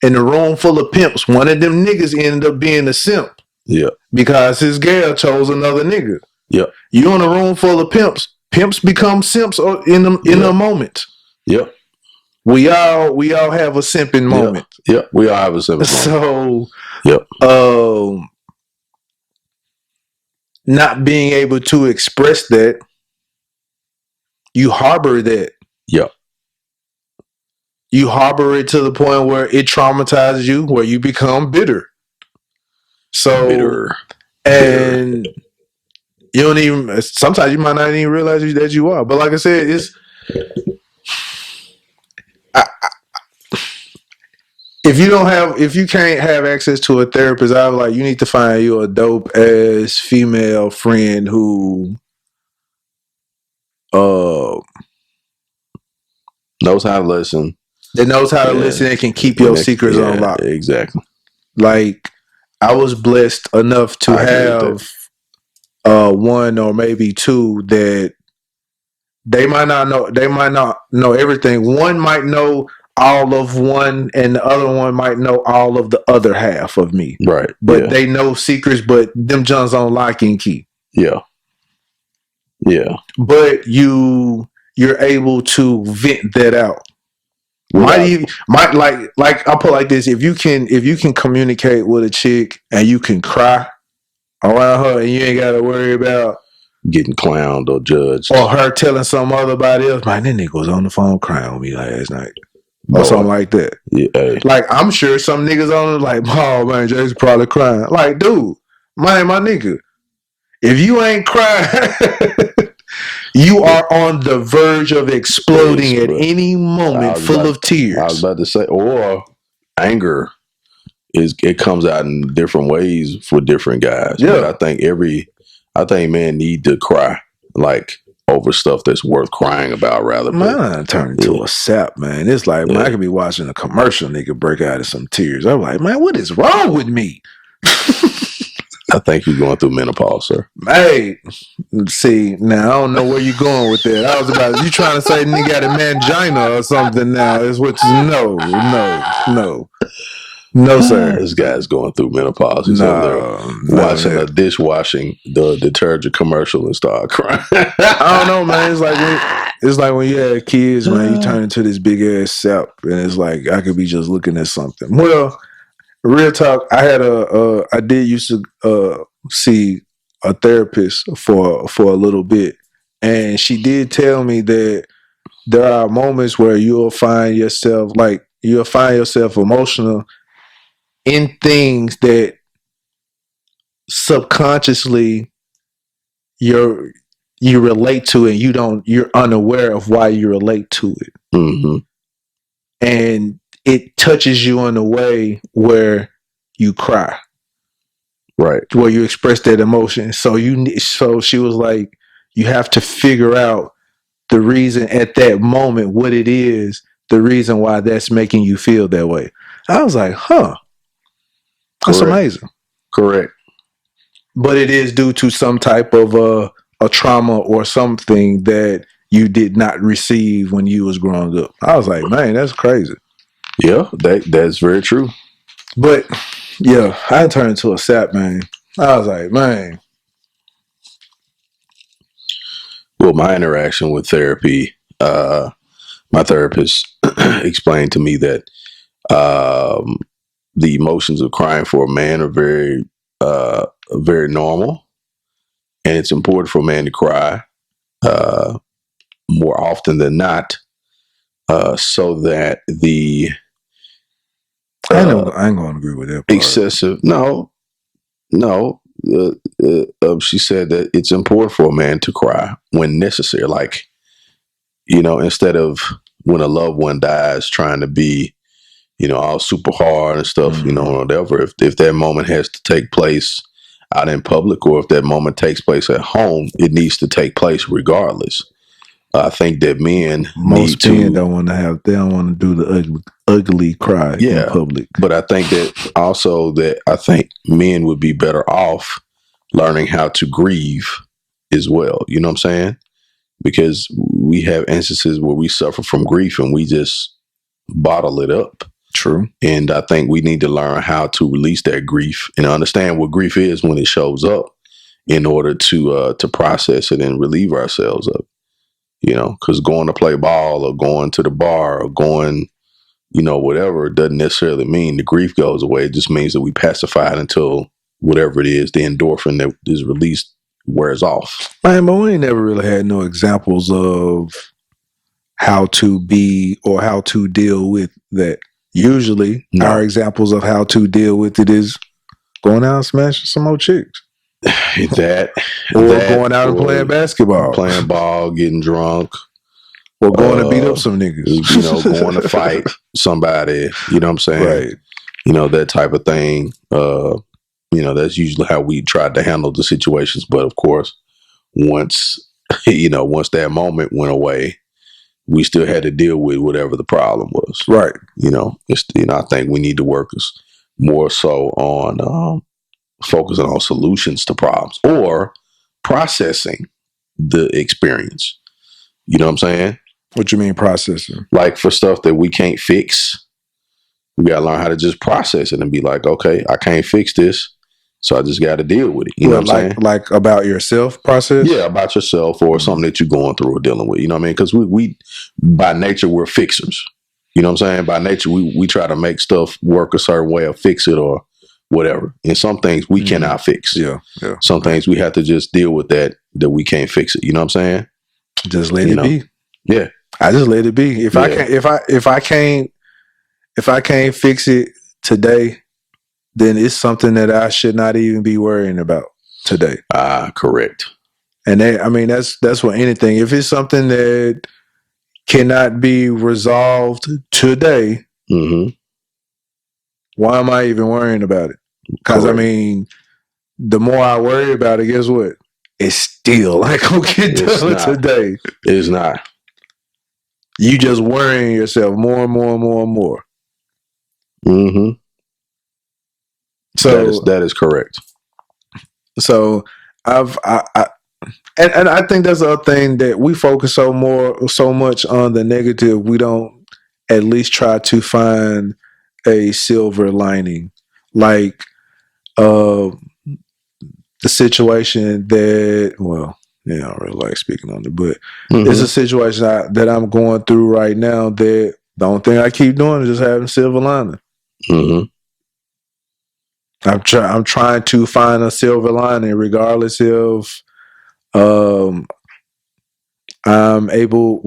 in the room full of pimps, one of them niggas ended up being a simp. Yeah. Because his girl chose another nigga. Yeah. You in a room full of pimps. Pimps become simps in a moment. Yep. We all have a simping moment. Yep. We all have a simping moment. So, not being able to express that, you harbor that. Yep. You harbor it to the point where it traumatizes you, where you become bitter. So, Bitter. And you don't even. Sometimes you might not even realize that you are. But like I said, it's. If you can't have access to a therapist, I'm like, you need to find you a dope ass female friend who knows how to listen. That knows how to listen and can keep your secrets unlocked. Exactly. Like I was blessed enough to have one or maybe two that they might not know everything. One might know all of one and the other one might know all of the other half of me. Right. But they know secrets, but them Johns on lock and key. Yeah. Yeah. But you're able to vent that out. Might like I'll put it like this. If you can communicate with a chick and you can cry around her and you ain't gotta worry about getting clowned or judged. Or her telling somebody else, man, that nigga was on the phone crying with me last night. Or something like that. Yeah. Like, I'm sure some niggas on it like, oh, man, Jay's probably crying. Like, dude, man, my nigga, if you ain't crying, you are on the verge of exploding at any moment full of tears. I was about to say, or anger. It comes out in different ways for different guys. Yeah. But I think men need to cry like over stuff that's worth crying about rather. Mine turned into a sap, man. It's like, man, I could be watching a commercial, nigga break out of some tears. I'm like, man, what is wrong with me? I think you're going through menopause, sir. Hey, see, now I don't know where you're going with that. I was about, you trying to say nigga got a mangina or something now. Is what you No, sir. This guy's going through menopause. He's over there watching a dishwashing the detergent commercial and start crying. I don't know, man. It's like when you had kids, man. You turn into this big ass sap, and it's like I could be just looking at something. Well, real talk. I did used to see a therapist for a little bit, and she did tell me that there are moments where you'll find yourself emotional in things that subconsciously you relate to, and you're unaware of why you relate to it. Mm-hmm. And it touches you in a way where you cry, right? Where you express that emotion. So she was like, you have to figure out the reason at that moment, what it is, the reason why that's making you feel that way. I was like, huh. That's amazing. Correct. But it is due to some type of a trauma or something that you did not receive when you was growing up. I was like, man, that's crazy. Yeah, that's very true. But yeah, I turned into a sap, man. I was like, man. Well, my interaction with therapy, my therapist explained to me that the emotions of crying for a man are very very normal, and it's important for a man to cry more often than not, so that the I ain't gonna agree with that part. excessive she said that it's important for a man to cry when necessary, like, instead of when a loved one dies trying to be, all super hard and stuff, whatever. If that moment has to take place out in public, or if that moment takes place at home, it needs to take place regardless. I think that men Most men don't want to they don't want to do the ugly cry in public. But I think that also men would be better off learning how to grieve as well. You know what I'm saying? Because we have instances where we suffer from grief and we just bottle it up. True. And I think we need to learn how to release that grief and understand what grief is when it shows up, in order to process it and relieve ourselves of. Because going to play ball or going to the bar or going, whatever, doesn't necessarily mean the grief goes away. It just means that we pacify it until whatever it is, the endorphin that is released, wears off. Man, but we ain't never really had no examples of how to be or how to deal with that. Usually, our examples of how to deal with it is going out and smashing some more chicks. Going out and playing basketball, playing ball, getting drunk, or going to beat up some niggas. Going to fight somebody. You know what I'm saying? Right. That type of thing. That's usually how we tried to handle the situations. But of course, once that moment went away, we still had to deal with whatever the problem was. Right. I think we need to work more so on focusing on solutions to problems or processing the experience. You know what I'm saying? What you mean processing? Like for stuff that we can't fix, we got to learn how to just process it and be like, okay, I can't fix this, so I just got to deal with it. You know what I'm saying? Like about yourself process? Yeah, about yourself or something that you're going through or dealing with. You know what I mean? Because we by nature, we're fixers. You know what I'm saying? By nature, we try to make stuff work a certain way or fix it or whatever. And some things we cannot fix. Yeah. Some things we have to just deal with that we can't fix it. You know what I'm saying? Just let it be. Yeah. I just let it be. If I can't fix it today, then it's something that I should not even be worrying about today. Correct. And that's what anything. If it's something that cannot be resolved today, why am I even worrying about it? Because the more I worry about it, guess what? It's still not gonna get done today. It's not. You just worrying yourself more and more and more and more. Mm-hmm. So that is correct. So and I think that's a thing that we focus so much on the negative. We don't at least try to find a silver lining, like the situation that. Well, I don't really like speaking on it, but it's a situation that I'm going through right now. That the only thing I keep doing is just having silver lining. Mm-hmm. I'm trying to find a silver lining, regardless if I'm able.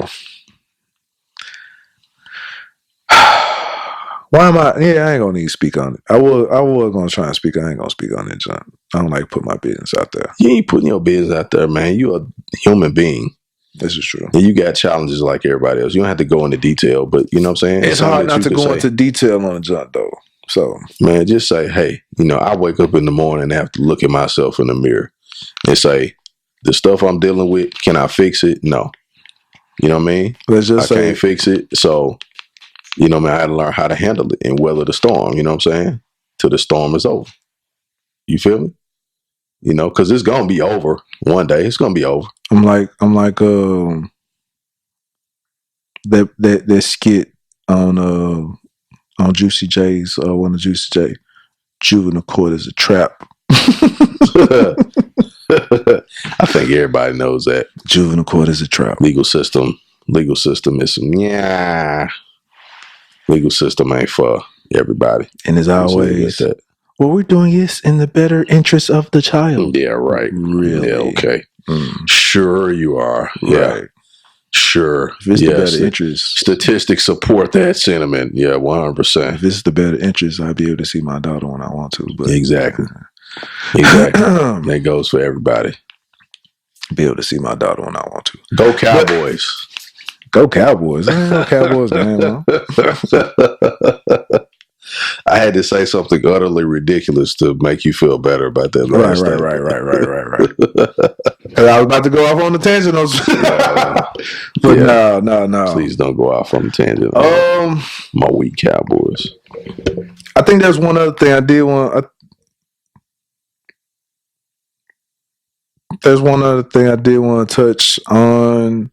Why am I? Yeah, I ain't gonna need to speak on it. I was gonna try and speak. I ain't gonna speak on it, John. I don't like put my business out there. You ain't putting your business out there, man. You a human being. This is true. And you got challenges like everybody else. You don't have to go into detail, but you know what I'm saying? It's hard not to go into detail on a John, though. So, man, just say, hey, I wake up in the morning and have to look at myself in the mirror and say, the stuff I'm dealing with, can I fix it? No. You know what I mean? Let's just I can't fix it. So, I had to learn how to handle it and weather the storm, you know what I'm saying? Till the storm is over. You feel me? Because it's going to be over one day. It's going to be over. I'm like that skit on Juicy J's, one of Juicy J. Juvenile court is a trap. I think everybody knows that. Juvenile court is a trap. Legal system is legal system ain't for everybody. And as always, what we're doing is in the better interest of the child. Yeah, right. Really? Yeah, okay. Mm, Sure you are. Yeah. right. Sure. If it's the Yes. better interest, Statistics support that sentiment. Yeah, 100%. if it's the better interest, I'll be able to see my daughter when I want to. But Exactly. Exactly. That goes for everybody. be able to see my daughter when I want to. Go Cowboys. Go Cowboys. I ain't no Cowboys game, man. I had to say something utterly ridiculous to make you feel better about that last Right. Because I was about to go off on the tangent, but Yeah. no. Please don't go off on a tangent. My weak Cowboys. I think there's one other thing I did want. There's one other thing I did want to touch on.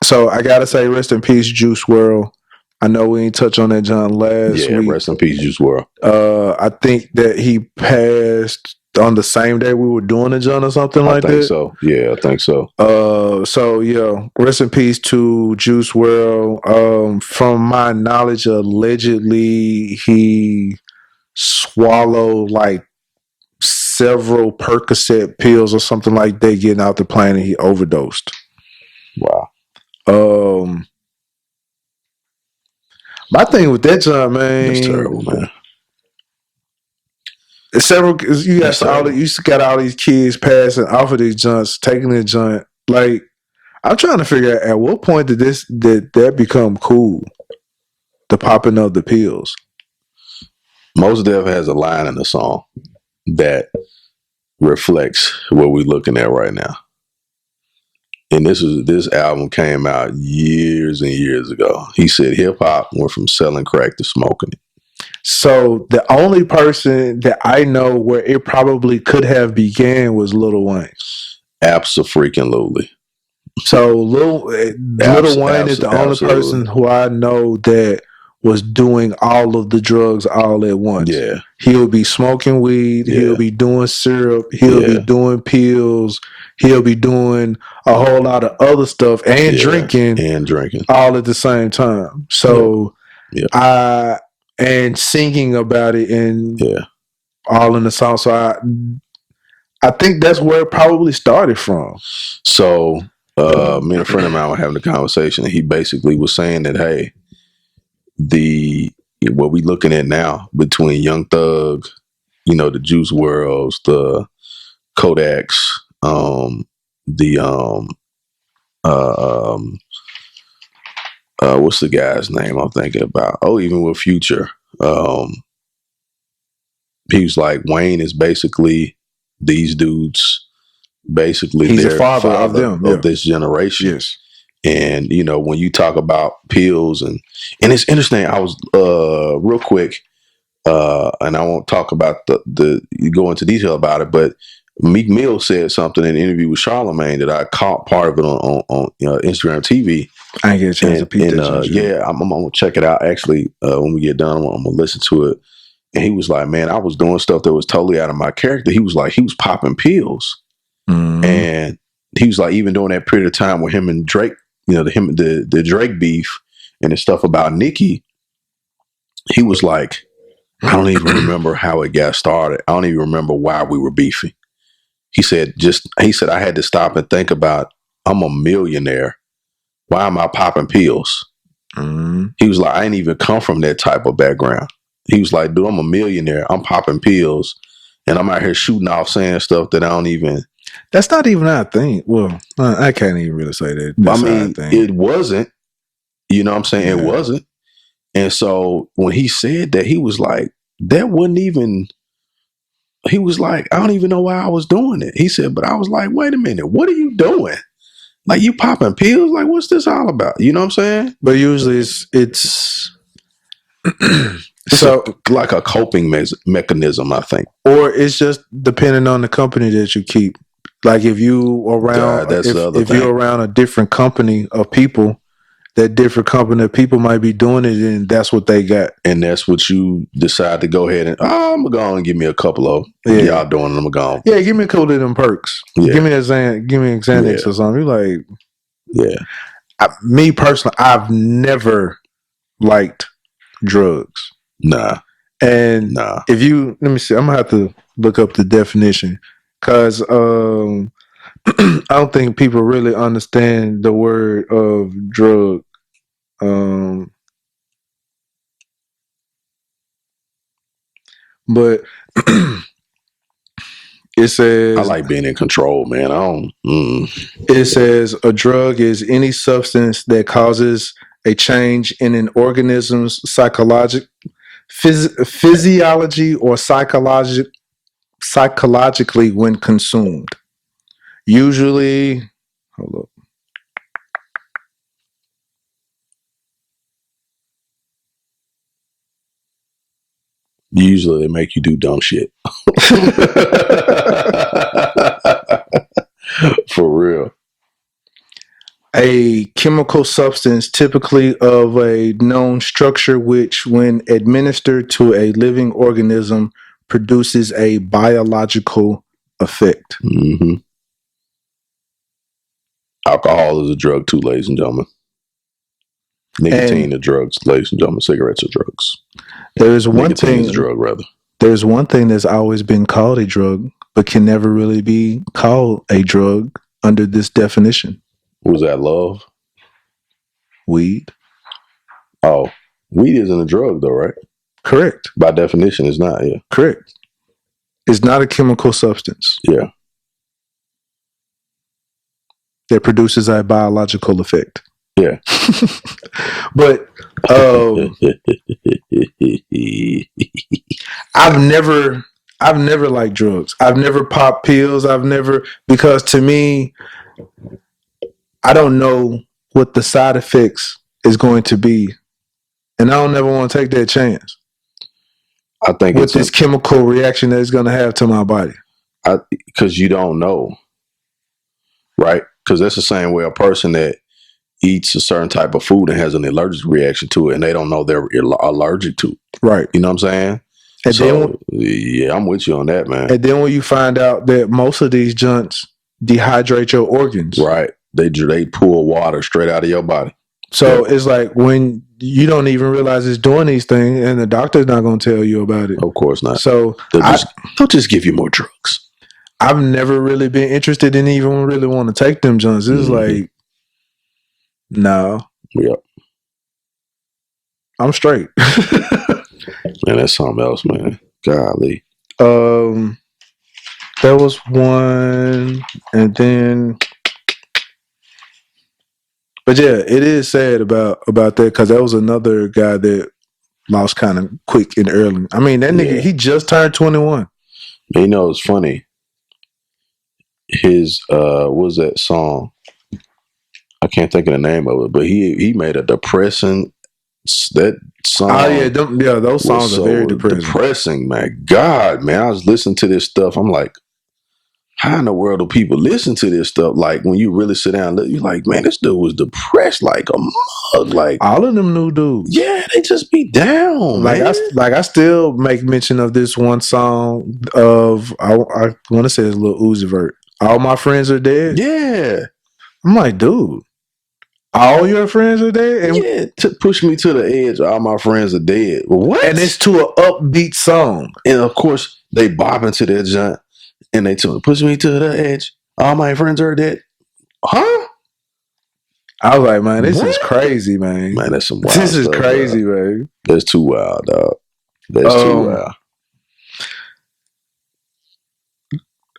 So I gotta say, rest in peace, Juice WRLD. I know we ain't touch on that John last week. Rest in peace, Juice WRLD. I think that he passed on the same day we were doing the John or something like that. I think so. Yeah, I think so. So yeah, rest in peace to Juice WRLD. From my knowledge, allegedly he swallowed like several Percocet pills or something like that getting out the plane, and he overdosed. Wow. My thing with that John, man, That's terrible, man. You got all these kids passing off of these joints, taking the joint. Like, I'm trying to figure out at what point did that become cool? The popping of the pills. Mos Def has a line in the song that reflects what we're looking at right now. And this album came out years and years ago. He said hip hop went from selling crack to smoking it. So the only person that I know where it probably could have began was Lil Wayne. Abso-freaking-lutely. So Lil Wayne is the only person who I know that was doing all of the drugs all at once. Yeah. He'll be smoking weed. Yeah. He'll be doing syrup. He'll be doing pills. He'll be doing a whole lot of other stuff and drinking all at the same time. So and singing about it and all in the song. So I think that's where it probably started from. So me and a friend of mine were having a conversation, and he basically was saying that, hey, what we looking at now between Young Thug, the Juice WRLDs, the Kodaks, what's the guy's name I'm thinking about? Oh, even with Future. He was like, Wayne is basically these dudes, basically he's a father of them, of this generation. Yes. And when you talk about pills and it's interesting, I was real quick, and I won't talk about go into detail about it, but Meek Mill said something in an interview with Charlamagne that I caught part of it on Instagram TV. I didn't get a chance to peep that. Yeah, I'm gonna check it out actually when we get done. I'm gonna listen to it. And he was like, man, I was doing stuff that was totally out of my character. He was like, he was popping pills. And he was like, even during that period of time where him and Drake, the Drake beef and the stuff about Nicki, he was like, I don't even remember how it got started. I don't even remember why we were beefing. He said, I had to stop and think about, I'm a millionaire. Why am I popping pills? He was like, I ain't even come from that type of background. He was like, dude, I'm a millionaire. I'm popping pills. And I'm out here shooting off saying stuff that I don't even. That's not even our thing. Well, I can't even really say that. I mean, it wasn't. You know what I'm saying? Yeah. It wasn't. And so when he said that, he was like, that wasn't even. He was like, I don't even know why I was doing it. He said, but I was like, wait a minute, what are you doing? Like, you popping pills? Like, what's this all about? You know what I'm saying? But usually it's so like a coping mechanism, I think. Or it's just depending on the company that you keep. Like if you around, if you're around a different company of people, that different company of people might be doing it, and that's what they got. And that's what you decide to go ahead and, I'm going to go and give me a couple of y'all doing it. I'm going to go. Yeah, give me a couple of them perks. Yeah. Give me a Xanax or something. You're like, me personally, I've never liked drugs. Nah. And if you let me see, I'm gonna have to look up the definition because I don't think people really understand the word of drug. But it says I like being in control, man. I don't. It says a drug is any substance that causes a change in an organism's physiology or psychologically when consumed. Usually, hold up. Usually they make you do dumb shit. For real. A chemical substance typically of a known structure which when administered to a living organism produces a biological effect. Mm-hmm. Alcohol is a drug too, ladies and gentlemen. Nicotine are drugs, ladies and gentlemen. Cigarettes are drugs. There's one Nicotine thing is a drug, rather. There's one thing that's always been called a drug, but can never really be called a drug under this definition. Was that love? Weed. Oh, weed isn't a drug, though, right? Correct. By definition, it's not. Yeah. Correct. It's not a chemical substance. Yeah. That produces a biological effect. Yeah. But I've never liked drugs. I've never popped pills. Because to me, I don't know what the side effects is going to be. And I don't ever want to take that chance. I think with this chemical reaction that it's going to have to my body. Because you don't know. Right? Because that's the same way a person that eats a certain type of food and has an allergic reaction to it and they don't know they're allergic to it. Right. You know what I'm saying? And so, yeah, I'm with you on that, man. And then when you find out that most of these junks dehydrate your organs. Right. They pull water straight out of your body. So it's like when you don't even realize it's doing these things and the doctor's not going to tell you about it. Of course not. So they'll just give you more drugs. I've never really been interested in even really want to take them junks. It's like, no. Yep. I'm straight. Man, that's something else, man. Golly. There was one, and then, but yeah, it is sad about that because that was another guy that lost kind of quick and early. I mean, that nigga, he just turned 21. You know, it's funny. His what was that song? I can't think of the name of it, but he made a depressing that song. Oh yeah, those songs are very depressing, man. God, man, I was listening to this stuff. I'm like, how in the world do people listen to this stuff? Like when you really sit down, you're like, man, this dude was depressed like a mug. Like all of them new dudes. Yeah, they just be down. Like man. I still make mention of this one song of I want to say it's Lil Uzi Vert. All my friends are dead. Yeah, I'm like, dude. All your friends are dead? And yeah, push me to the edge. All my friends are dead. What? And it's to an upbeat song. And of course, they bob into that junk and they tell me, push me to the edge. All my friends are dead. Huh? I was like, man, this is crazy, man. Man, that's some wild This is stuff, crazy, bro. man. That's too wild, dog. That's too wild.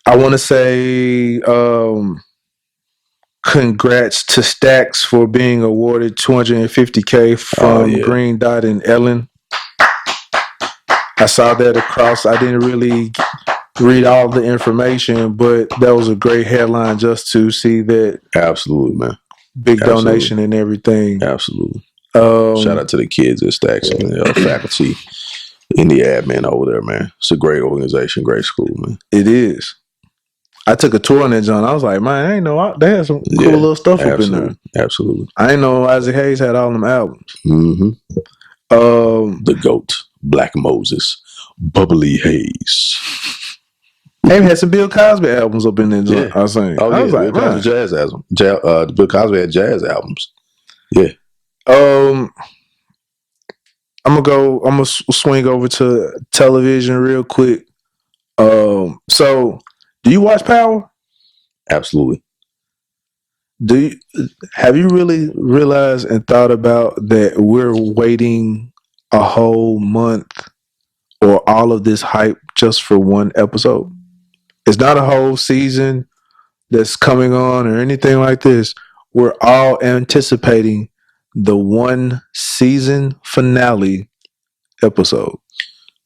I want to say congrats to Stax for being awarded $250K from Green Dot and Ellen. I saw that across. I didn't really read all the information, but that was a great headline just to see that. Absolutely, man. Big donation and everything. Absolutely. Shout out to the kids at Stax and the faculty and the admin over there, man. It's a great organization, great school, man. It is. I took a tour on that joint. I was like, man, I ain't know they had some cool little stuff up in there. Absolutely. I ain't know Isaac Hayes had all them albums. Mm-hmm. The GOAT, Black Moses, Bubbly Hayes. They had some Bill Cosby albums up in there joint. Yeah. I was saying. Oh, I was yeah, like, Bill Cosby jazz album. Bill Cosby had jazz albums. Yeah. I'm gonna swing over to television real quick. So do you watch Power? Absolutely. Do you, have you really realized and thought about that we're waiting a whole month or all of this hype just for one episode? It's not a whole season that's coming on or anything like this. We're all anticipating the one season finale episode.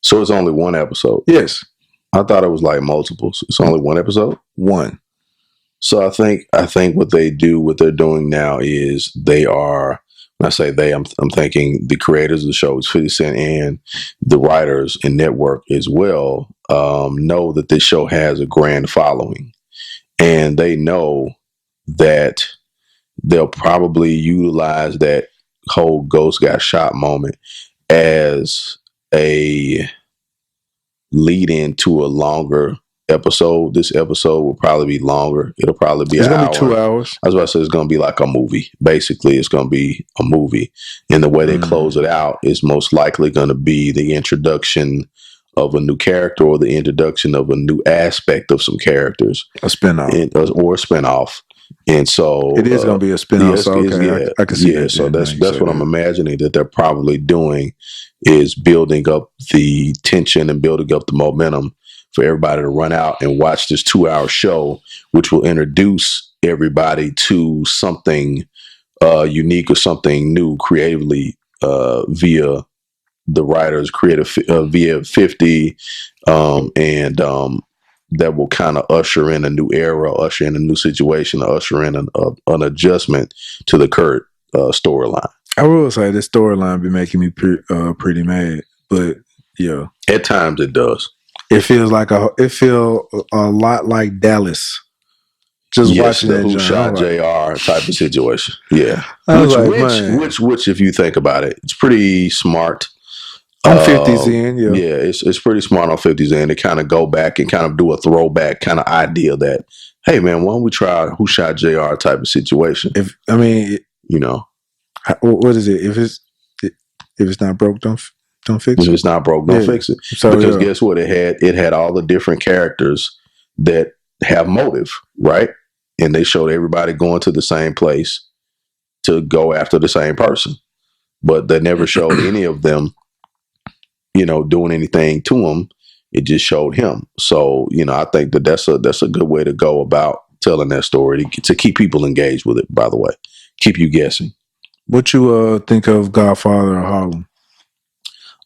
So it's only one episode. Yes, I thought it was like multiples. It's only one episode. one. So I think what they're doing now is they are. When I say they, I'm thinking the creators of the show, it's 50 Cent, and the writers and network as well, know that this show has a grand following, and they know that they'll probably utilize that whole Ghost got shot moment as a lead into a longer episode. This episode will probably be longer. It'll probably be It's an gonna hour. be 2 hours. I was about to say it's going to be like a movie. Basically, it's going to be a movie. And the way they close it out is most likely going to be the introduction of a new character or the introduction of a new aspect of some characters. A spinoff. Or a spinoff. And so It is going to be a spinoff. yes, So okay, I can see that. So then, that's what I'm imagining that they're probably doing is building up the tension and building up the momentum for everybody to run out and watch this 2-hour show, which will introduce everybody to something unique or something new creatively via the writers creative via 50 and that will kind of usher in a new era, usher in a new situation, usher in an adjustment to the current storyline. I will say this storyline be making me pretty mad, but yeah, At times it does. it feels a lot like Dallas. Just Yes, watching the that Who joint, Shot I'm like, JR type of situation. Yeah. I was like, man. Which, if you think about it, it's pretty smart. On 50's end, yeah. Yeah, it's pretty smart on 50's end to kind of go back and kind of do a throwback kind of idea that, hey man, why don't we try Who Shot JR type of situation? You know, what is it? If it's not broke, don't fix If it. it's not broke, don't fix it. So, because yeah. guess what? It had all the different characters that have motive, right? And they showed everybody going to the same place to go after the same person, but they never showed any of them, doing anything to him. It just showed him. So, I think that's a good way to go about telling that story to keep people engaged with it. By the way, keep you guessing. What you think of Godfather of Harlem?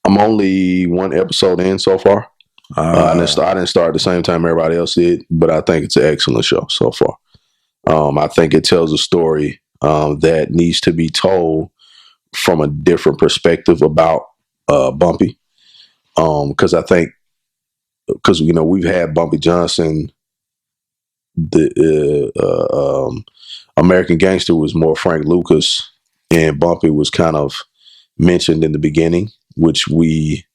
I'm only one episode in so far. I didn't start at the same time everybody else did, but I think it's an excellent show so far. I think it tells a story that needs to be told from a different perspective about Bumpy. Because we've had Bumpy Johnson. The American Gangster was more Frank Lucas, and Bumpy was kind of mentioned in the beginning, which we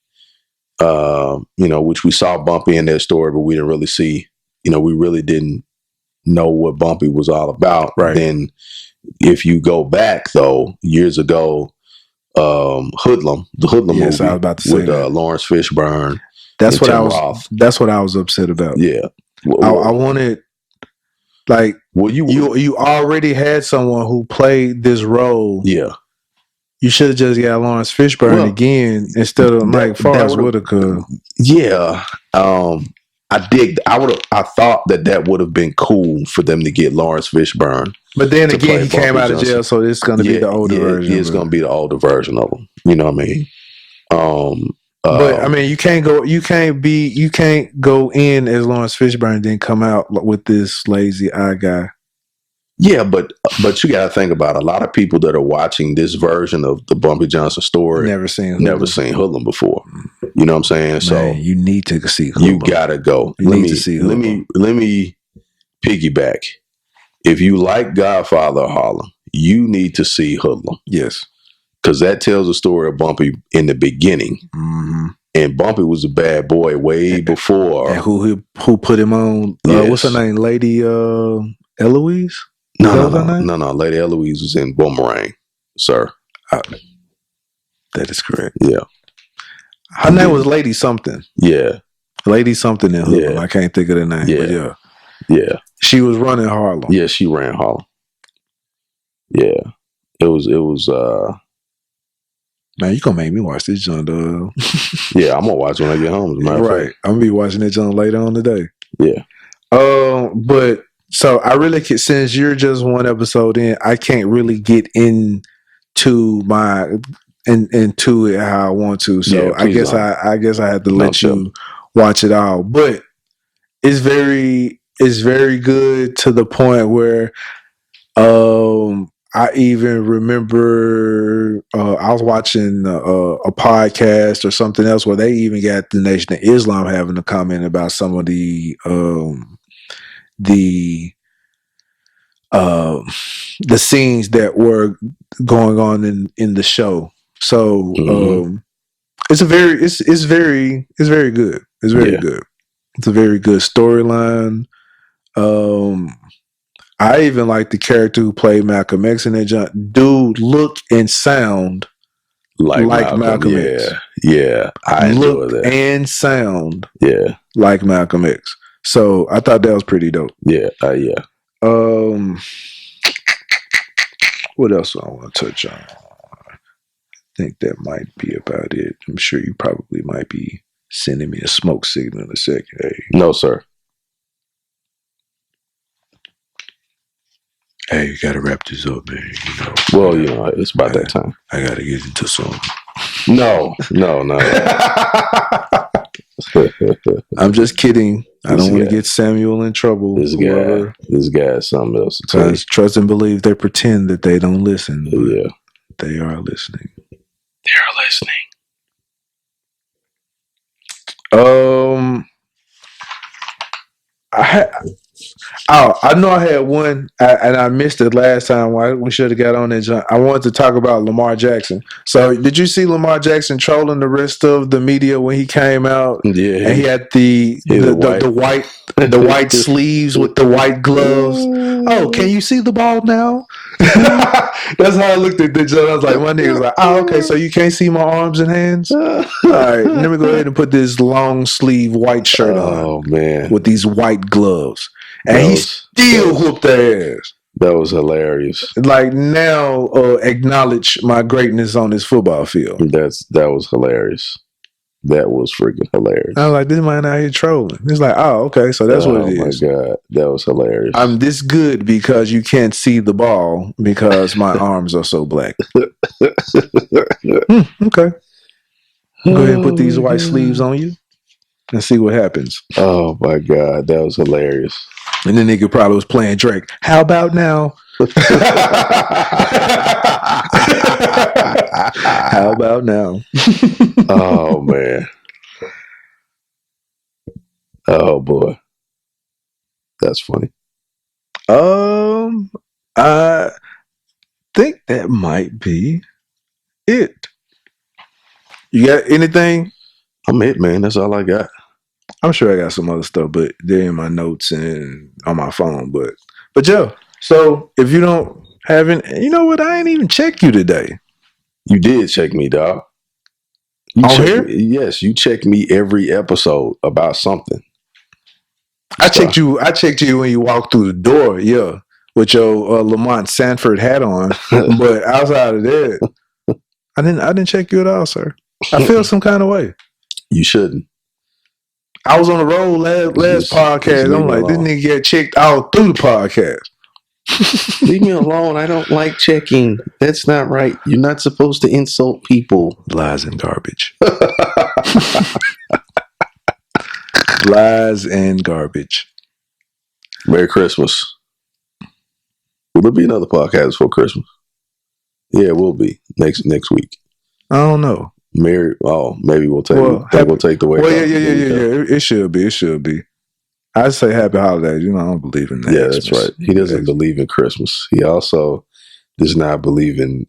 saw Bumpy in that story, but we didn't really see. We really didn't know what Bumpy was all about. Right. Then, if you go back though, years ago, Hoodlum, the Hoodlum Yes, movie I was about to say with that. Lawrence Fishburne. That's and what Tim I was. Roth. That's what I was upset about. Yeah, I wanted, like, well, you already had someone who played this role. yeah. You should have just got Lawrence Fishburne again instead of Mike Forrest Whitaker. Yeah, I thought that would have been cool for them to get Lawrence Fishburne. But then to again, play he came Bumpy out of Johnson. jail, so it's going to be the older version. It's going to be the older version of him. You know what I mean? But I mean, you can't go in as Lawrence Fishburne, then come out with this lazy eye guy. Yeah, but you got to think about it. A lot of people that are watching this version of the Bumpy Johnson story Never seen Hoodlum before. You know what I'm saying? Man, so you need to see Hoodlum. You gotta go. Let me piggyback. If you like Godfather of Harlem, you need to see Hoodlum. Yes, because that tells the story of Bumpy in the beginning. Mm-hmm. And Bumpy was a bad boy way before. And who put him on? Yes. What's her name? Lady Eloise. No. Lady Eloise was in Boomerang, sir. That is correct. Yeah. Her name was Lady something. Yeah. Lady something in Hoodlum. Yeah. I can't think of the name, but Yeah. yeah. Yeah. She was running Harlem. Yeah, she ran Harlem. Yeah. It was Man, you gonna make me watch this joint, yeah, I'm gonna watch when I get home, as a matter of right. fact. I'm gonna be watching that joint later on today. Yeah. But so I really can, since you're just one episode in, I can't really get into into it how I want to. So Yeah, I guess don't. I guess I have to Don't let tell you watch it all. But it's very good to the point where I even remember I was watching a podcast or something else where they even got the Nation of Islam having a comment about some of the scenes that were going on in the show. So it's very good. It's very good. It's a very good storyline. I even like the character who played Malcolm X in that dude look and sound like Malcolm X. Yeah. I enjoy that. And sound Yeah. like Malcolm X. So I thought that was pretty dope. Yeah. Yeah. What else do I want to touch on? I think that might be about it. I'm sure you probably might be sending me a smoke signal in a second. Hey. No, sir. Hey, you gotta wrap this up, man. Well, it's about that time. I gotta get into some. No. I'm just kidding. I don't want to get Samuel in trouble. This guy is something else. Because trust and believe they pretend that they don't listen. But yeah. They are listening. They're listening. I know I had one, and I missed it last time. We should have got on it. I wanted to talk about Lamar Jackson. So, did you see Lamar Jackson trolling the rest of the media when he came out? Yeah, and he had the white sleeves with the white gloves. Oh, can you see the ball now? That's how I looked at the joke. I was like, my nigga was like, oh, okay, so you can't see my arms and hands? All right, let me go ahead and put this long sleeve white shirt on. Oh man, with these white gloves. And he still whooped their ass. That was hilarious. Like, now acknowledge my greatness on this football field. That was hilarious. That was freaking hilarious. I was like, this man out here trolling. It's like, oh, okay, so that's what it is. Oh my God, that was hilarious. I'm this good because you can't see the ball because my arms are so black. Okay. Go ahead and put these white sleeves on you and see what happens. Oh my God, that was hilarious. And then nigga probably was playing Drake. How about now? How about now? Oh man. Oh boy. That's funny. I think that might be it. You got anything? I'm it, man. That's all I got. I'm sure I got some other stuff, but they're in my notes and on my phone. But Joe, so if you don't have any, you know what? I ain't even checked you today. You did check me, dog. Here? Yes, you check me every episode about something. I checked you when you walked through the door, yeah, with your Lamont Sanford hat on. But outside of that, I didn't check you at all, sir. I feel some kind of way. You shouldn't. I was on the road last podcast. I'm like, this nigga get checked all through the podcast. Leave me alone. I don't like checking. That's not right. You're not supposed to insult people. Lies and garbage. Lies and garbage. Merry Christmas. Will there be another podcast before Christmas? Yeah, it will be next week. I don't know. Maybe we'll take we'll take the way. Well, yeah. It should be. I say happy holidays. I don't believe in that. Yeah, that's right. He doesn't believe in Christmas. He also does not believe in.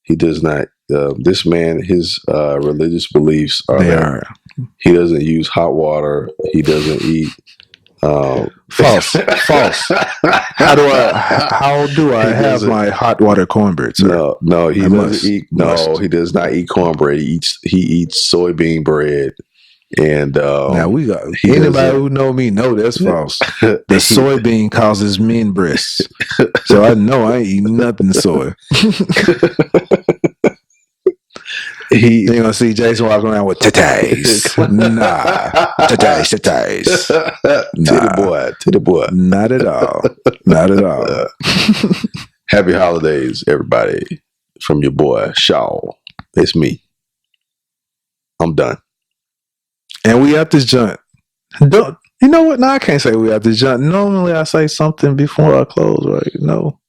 He does not. This man, his religious beliefs are. They are. He doesn't use hot water. He doesn't eat False. How do I He have doesn't- my hot water cornbread, sir? No, he I doesn't must. eat. No, Must. he does not eat cornbread. He eats soybean bread, and Now we got he anybody doesn't- who know me know that's false. The soybean causes men breasts, so I know I ain't eating nothing soy. he You're gonna see Jason walking around with titties. Nah, titties. titty boy. Not at all. Not at all. Happy holidays, everybody, from your boy Shaw. It's me. I'm done. And we at this joint. Don't you know what? No, I can't say we at this joint. Normally I say something before I close, right? No.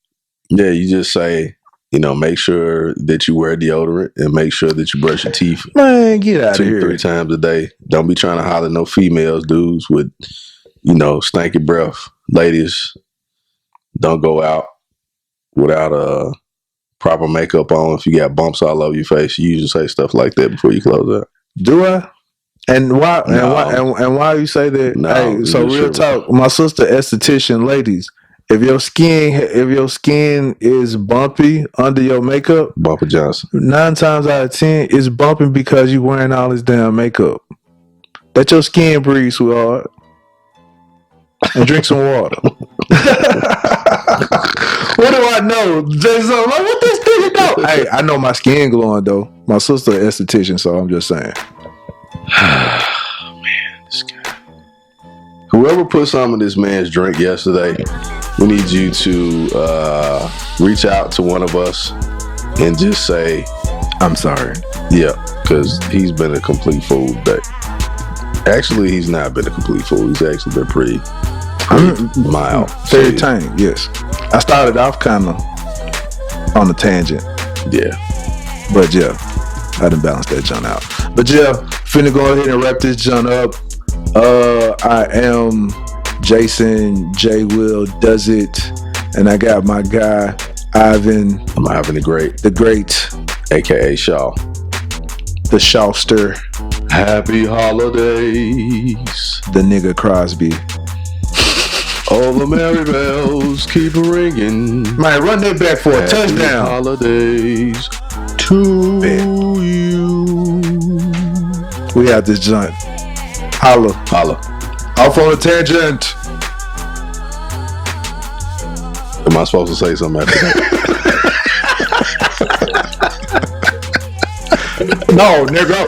Yeah, you just say, make sure that you wear deodorant and make sure that you brush your teeth Man, get out of 2-3 here. times a day. Don't be trying to holler no females, dudes with, stanky breath. Ladies, don't go out without proper makeup on. If you got bumps all over your face, you usually say stuff like that before you close out. Do I? And why? And No. why? And why you say that? No, Hey, you so just real should. talk. My sister, esthetician, ladies. If your skin is bumpy under your makeup, Bumper Johnson. 9 times out of 10, it's bumping because you wearing all this damn makeup. Let your skin breathe, sweetheart, and drink some water. What do I know? Jason, I'm like, what this thing know? Hey, I know my skin glowing though. My sister, esthetician, so I'm just saying. Man, this guy. Whoever put some of this man's drink yesterday, we need you to reach out to one of us and just say, I'm sorry. yeah, because he's been a complete fool today. Actually, he's not been a complete fool. He's actually been pretty mild. Very tame, yes. I started off kind of on a tangent, Yeah. but yeah, I done balanced that junk out. But yeah, finna go ahead and wrap this junk up. I am Jason J. Will Does It, and I got my guy Ivan, I'm having a great, the Great, aka Shaw. the Shawster, Happy holidays. the nigga Crosby. All the merry bells keep ringing. Man, run that back for a Happy touchdown. holidays to Man. you. We got this junk. Holla. Holla. Off on a tangent. Am I supposed to say something after that? No, nigga.